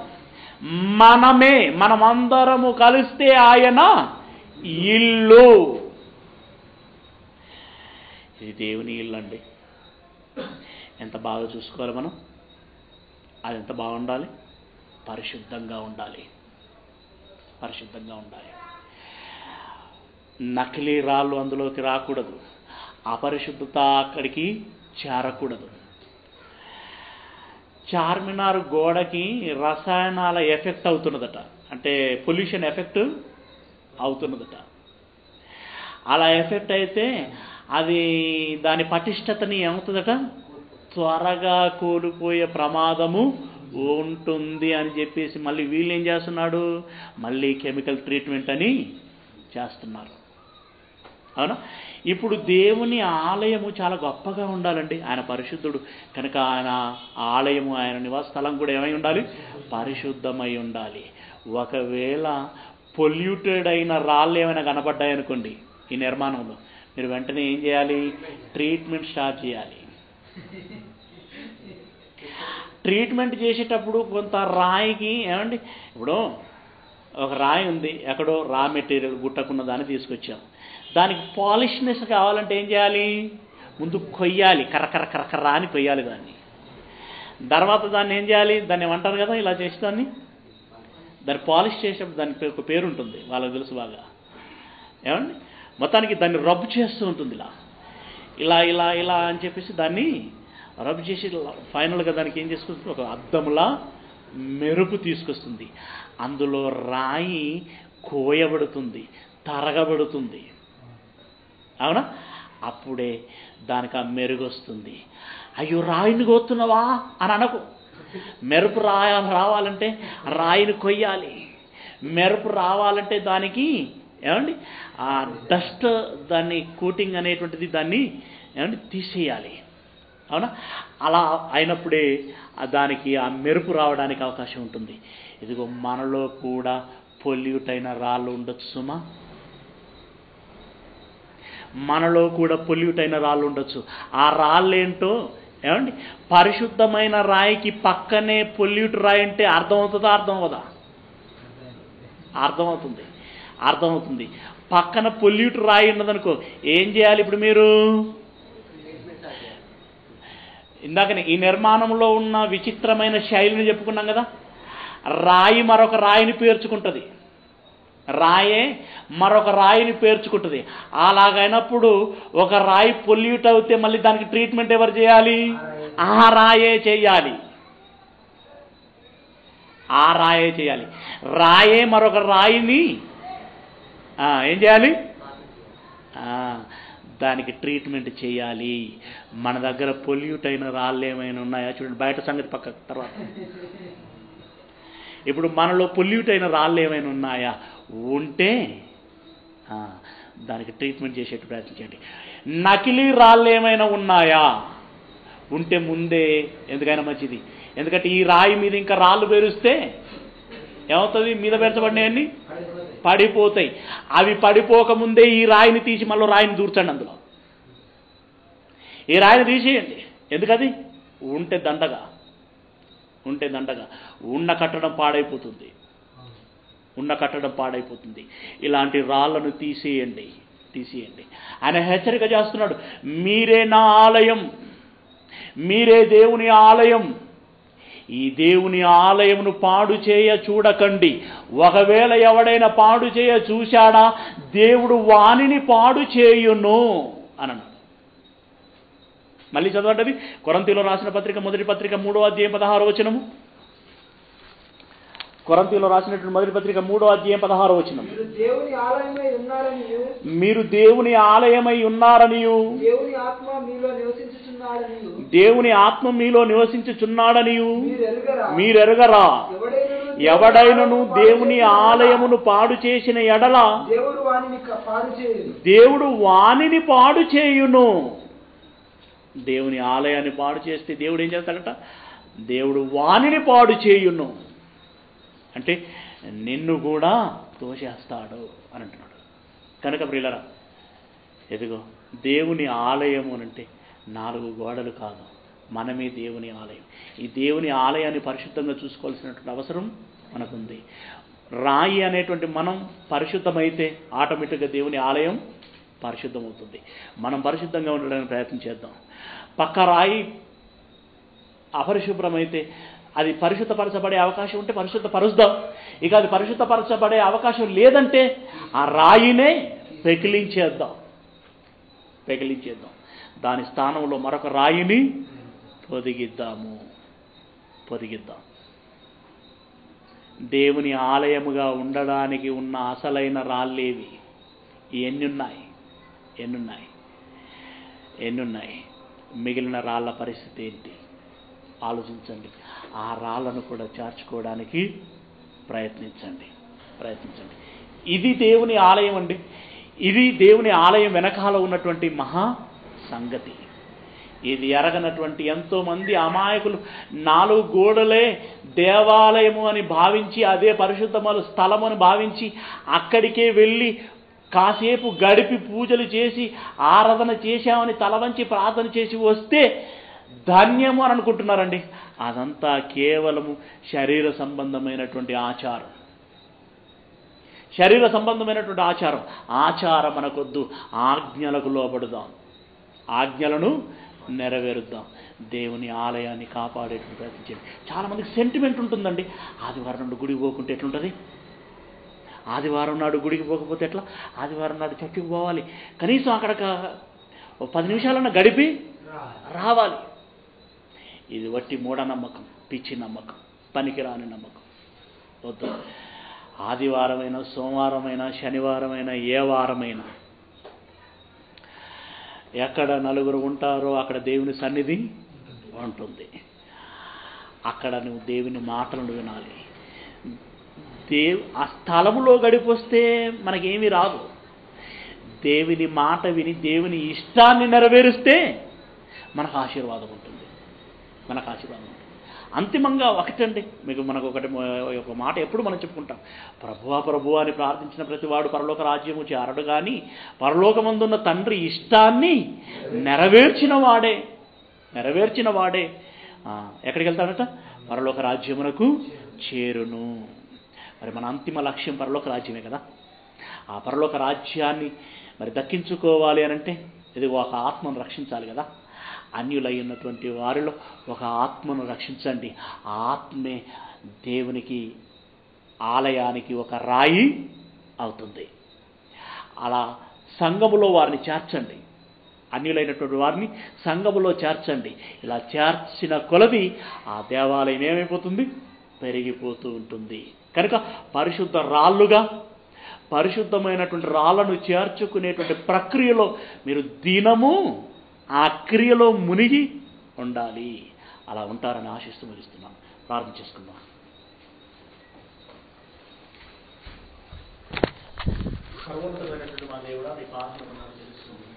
మనమందరము కలిస్తే ఆయన ఇల్లు. ఇది దేవుని ఇల్లు అండి. ఎంత బాగా చూసుకోవాలి మనం. అది ఎంత బాగుండాలి? పరిశుద్ధంగా ఉండాలి. నకిలీ రాళ్ళు అందులోకి రాకూడదు. అపరిశుద్ధత అక్కడికి చేరకూడదు. చార్మినార్ గోడకి రసాయనాల ఎఫెక్ట్ అవుతున్నదట, అంటే పొల్యూషన్ ఎఫెక్ట్ అవుతున్నదట. అలా ఎఫెక్ట్ అయితే అది దాని పటిష్టతని ఏమవుతుందట, త్వరగా కోల్పోయే ప్రమాదము ఉంటుంది అని చెప్పేసి మళ్ళీ వీళ్ళు ఏం చేస్తున్నాడు, మళ్ళీ కెమికల్ ట్రీట్మెంట్ అని చేస్తున్నారు. అవునా? ఇప్పుడు దేవుని ఆలయము చాలా గొప్పగా ఉండాలండి. ఆయన పరిశుద్ధుడు కనుక ఆయన ఆలయము, ఆయన నివాస స్థలం కూడా ఏమై ఉండాలి? పరిశుద్ధమై ఉండాలి. ఒకవేళ పొల్యూటెడ్ అయిన రాళ్ళు ఏమైనా కనపడ్డాయనుకోండి ఈ నిర్మాణంలో, మీరు వెంటనే ఏం చేయాలి? ట్రీట్మెంట్ స్టార్ట్ చేయాలి. ట్రీట్మెంట్ చేసేటప్పుడు కొంత రాయికి ఏమండి, ఇప్పుడు ఒక రాయి ఉంది, ఎక్కడో రా మెటీరియల్ గుట్టకున్న దాన్ని తీసుకొచ్చాం. దానికి పాలిష్నెస్ కావాలంటే ఏం చేయాలి? ముందు కొయ్యాలి, కర్ర అని కొయ్యాలి దాన్ని. తర్వాత దాన్ని ఏం చేయాలి? దాన్ని ఏమంటారు కదా, ఇలా చేసి దాన్ని పాలిష్ చేసేటప్పుడు దానికి ఒక పేరు ఉంటుంది, వాళ్ళకి తెలుసు బాగా. ఏమండి, మొత్తానికి దాన్ని రబ్ చేస్తూ ఉంటుంది. ఇలా ఇలా ఇలా అని చెప్పేసి దాన్ని రబ్ చేసి ఫైనల్గా దానికి ఏం చేసుకొస్తుంది? ఒక అద్దంలా మెరుపు తీసుకొస్తుంది. అందులో రాయి కోయబడుతుంది, తరగబడుతుంది. అవునా? అప్పుడే దానికి ఆ మెరుగు వస్తుంది. అయ్యో రాయిని కోస్తున్నావా అని అనకు. మెరుపు రావాలంటే రాయిని కొయ్యాలి. మెరుపు రావాలంటే దానికి ఏమండి ఆ డస్ట్, దాన్ని కోటింగ్ అనేటువంటిది దాన్ని ఏమండి తీసేయాలి. అవునా? అలా అయినప్పుడే దానికి ఆ మెరుపు రావడానికి అవకాశం ఉంటుంది. ఇదిగో మనలో కూడా పొల్యూట్ అయిన రాళ్ళు ఉండొచ్చు సుమా. మనలో కూడా పొల్యూట్ అయిన రాళ్ళు ఉండొచ్చు. ఆ రాళ్ళు ఏంటో ఏమండి, పరిశుద్ధమైన రాయికి పక్కనే పొల్యూట్ రాయి అంటే అర్థమవుతుందా? అర్థం అవదా? అర్థమవుతుంది. పక్కన పొల్యూట్ రాయి ఉన్నదనుకో ఏం చేయాలి? ఇప్పుడు మీరు ఇందాకనే ఈ నిర్మాణంలో ఉన్న విచిత్రమైన శైలిని చెప్పుకున్నాం కదా. రాయి మరొక రాయిని పేర్చుకుంటుంది, రాయే మరొక రాయిని పేర్చుకుంటుంది. అలాగైనప్పుడు ఒక రాయి పొల్యూట్ అవుతే మళ్ళీ దానికి ట్రీట్మెంట్ ఎవరు చేయాలి? ఆ రాయే చేయాలి. రాయే మరొక రాయిని ఏం చేయాలి? దానికి ట్రీట్మెంట్ చేయాలి. మన దగ్గర పొల్యూట్ అయిన రాళ్ళు ఏమైనా ఉన్నాయా చూడండి. బయట సంగతి పక్క తర్వాత. ఇప్పుడు మనలో పొల్యూట్ అయిన రాళ్ళు ఏమైనా ఉన్నాయా? ఉంటే దానికి ట్రీట్మెంట్ చేసేట్టు ప్రయత్నం చేయండి. నకిలీ రాళ్ళు ఏమైనా ఉన్నాయా? ఉంటే ముందే ఎందుకైనా మంచిది. ఎందుకంటే ఈ రాయి మీద ఇంకా రాళ్ళు పేరుస్తే ఏమవుతుంది? మీద పెంచబడినాయన్నీ పడిపోతాయి. అవి పడిపోకముందే ఈ రాయిని తీసి మళ్ళీ రాయిని దూర్చండి. అందులో ఈ రాయిని తీసేయండి. ఎందుకది? ఉంటే దండగా ఉన్న కట్టడం పాడైపోతుంది. ఇలాంటి రాళ్లను తీసేయండి. ఆయన హెచ్చరిక చేస్తున్నాడు. మీరే నా ఆలయం, మీరే దేవుని ఆలయం. ఈ దేవుని ఆలయమును పాడు చేయ చూడకండి. ఒకవేళ ఎవడైనా పాడు చేయ చూశాడా, దేవుడు వానిని పాడు చేయును అని అన్నాడు. మళ్ళీ చదవండి. కొరింథీయులకు రాసిన పత్రిక మొదటి పత్రిక 3వ అధ్యాయం 16వ వచనము. కొరింథీయులకు రాసినటువంటి మొదటి పత్రిక 3వ అధ్యాయం 16వ వచనం. మీరు దేవుని ఆలయమై ఉన్నారనియు దేవుని ఆత్మ మీలో నివసించుచున్నాడనియు మీరెరుగరా? ఎవడైనను దేవుని ఆలయమును పాడు చేసిన ఎడల దేవుడు వానిని పాడు చేయును. దేవుని ఆలయాన్ని పాడు చేస్తే దేవుడు ఏం చేస్తాడట? దేవుడు వానిని పాడు చేయును. అంటే నిన్ను కూడా తోసేస్తాడు అని అంటున్నాడు. కనుక ప్రియులరా, ఎదుగో దేవుని ఆలయము అంటే 4 గోడలు కాదు, మనమే దేవుని ఆలయం. ఈ దేవుని ఆలయాన్ని పరిశుద్ధంగా చూసుకోవాల్సినటువంటి అవసరం మనకుంది. రాయి అనేటువంటి మనం పరిశుద్ధమైతే ఆటోమేటిక్గా దేవుని ఆలయం పరిశుద్ధమవుతుంది. మనం పరిశుద్ధంగా ఉండడానికి ప్రయత్నం చేద్దాం. పక్క రాయి అపరిశుభ్రమైతే అది పరిశుద్ధపరచబడే అవకాశం ఉంటే పరిశుద్ధపరుద్దాం. ఇక అది పరిశుద్ధపరచబడే అవకాశం లేదంటే ఆ రాయినే పెకిలించేద్దాం. దాని స్థానంలో మరొక రాయిని పొదిగిద్దాం. దేవుని ఆలయముగా ఉండడానికి ఉన్న అసలైన రాళ్ళేవి? ఎన్నున్నాయి? మిగిలిన రాళ్ళ పరిస్థితి ఏంటి? ఆలోచించండి. ఆ రాళ్ళను కూడా చేర్చుకోవడానికి ప్రయత్నించండి. ఇది దేవుని ఆలయం అండి. ఇది దేవుని ఆలయం వెనకాల ఉన్నటువంటి మహా సంగతి. ఇది ఎరగనటువంటి ఎంతోమంది అమాయకులు 4 గోడలే దేవాలయము అని భావించి, అదే పరిశుద్ధమైన స్థలం అని భావించి అక్కడికే వెళ్ళి కాసేపు గడిపి పూజలు చేసి ఆరాధన చేశామని తల వంచి ప్రార్థన చేసి వస్తే ధన్యము అని అనుకుంటున్నారండి. అదంతా కేవలము శరీర సంబంధమైనటువంటి ఆచారం. ఆచారం మనకొద్దు. ఆజ్ఞలకు లోబడుదాం, ఆజ్ఞలను నెరవేరుద్దాం. దేవుని ఆలయాన్ని కాపాడేటువంటి ప్రయత్నం చేయండి. చాలామందికి సెంటిమెంట్ ఉంటుందండి. ఆదివారం నాడు గుడికి పోకుంటే ఎట్లుంటుంది? ఆదివారం నాడు గుడికి పోకపోతే ఎట్లా? ఆదివారం నాడు చర్చికి పోవాలి, కనీసం అక్కడ 10 నిమిషాలన్నా గడిపి రావాలి. ఇది వట్టి మూఢనమ్మకం, పిచ్చి నమ్మకం, పనికిరాని నమ్మకం. వద్దు. ఆదివారమైనా, సోమవారమైనా, శనివారమైనా, ఏ వారమైనా ఎక్కడ 4 ఉంటారో అక్కడ దేవుని సన్నిధి ఉంటుంది. అక్కడ నువ్వు దేవుని మాటలను వినాలి. ఆ స్థలములో గడిపొస్తే మనకేమీ రాదు. దేవుని మాట విని దేవుని ఇష్టాన్ని నెరవేరుస్తే మనకు ఆశీర్వాదం ఉంటుంది. అంతిమంగా ఒకటండి, మనకు ఒక మాట ఎప్పుడు మనం చెప్పుకుంటాం. ప్రభువా అని ప్రార్థించిన ప్రతివాడు పరలోక రాజ్యము చేరడు కానీ పరలోకమందున్న తండ్రి ఇష్టాన్ని నెరవేర్చిన వాడే ఎక్కడికి వెళ్తాడట? పరలోక రాజ్యమునకు చేరును. మరి మన అంతిమ లక్ష్యం పరలోక రాజ్యమే కదా. ఆ పరలోక రాజ్యాన్ని మరి దక్కించుకోవాలి అనంటే ఇది ఒక ఆత్మను రక్షించాలి కదా. అన్యులైనటువంటి వారిలో ఒక ఆత్మను రక్షించండి. ఆ ఆత్మే దేవునికి ఆలయానికి ఒక రాయి అవుతుంది. అలా సంఘములో వారిని చేర్చండి. అన్యులైనటువంటి వారిని సంఘములో చేర్చండి. ఇలా చేర్చిన కొలది ఆ దేవాలయం ఏమైపోతుంది? పెరిగిపోతూ ఉంటుంది. కనుక పరిశుద్ధ రాళ్ళుగా, పరిశుద్ధమైనటువంటి రాళ్లను చేర్చుకునేటువంటి ప్రక్రియలో మీరు దినము ఆ క్రియలో మునిగి ఉండాలి. అలా ఉంటారని ఆశిస్తూ ముగిస్తున్నాను. ప్రార్థన చేసుకుందాం. సర్వోన్నతమైనటువంటి మా దేవుడా మీ పాత్రను నాకు తెలుస్తుంది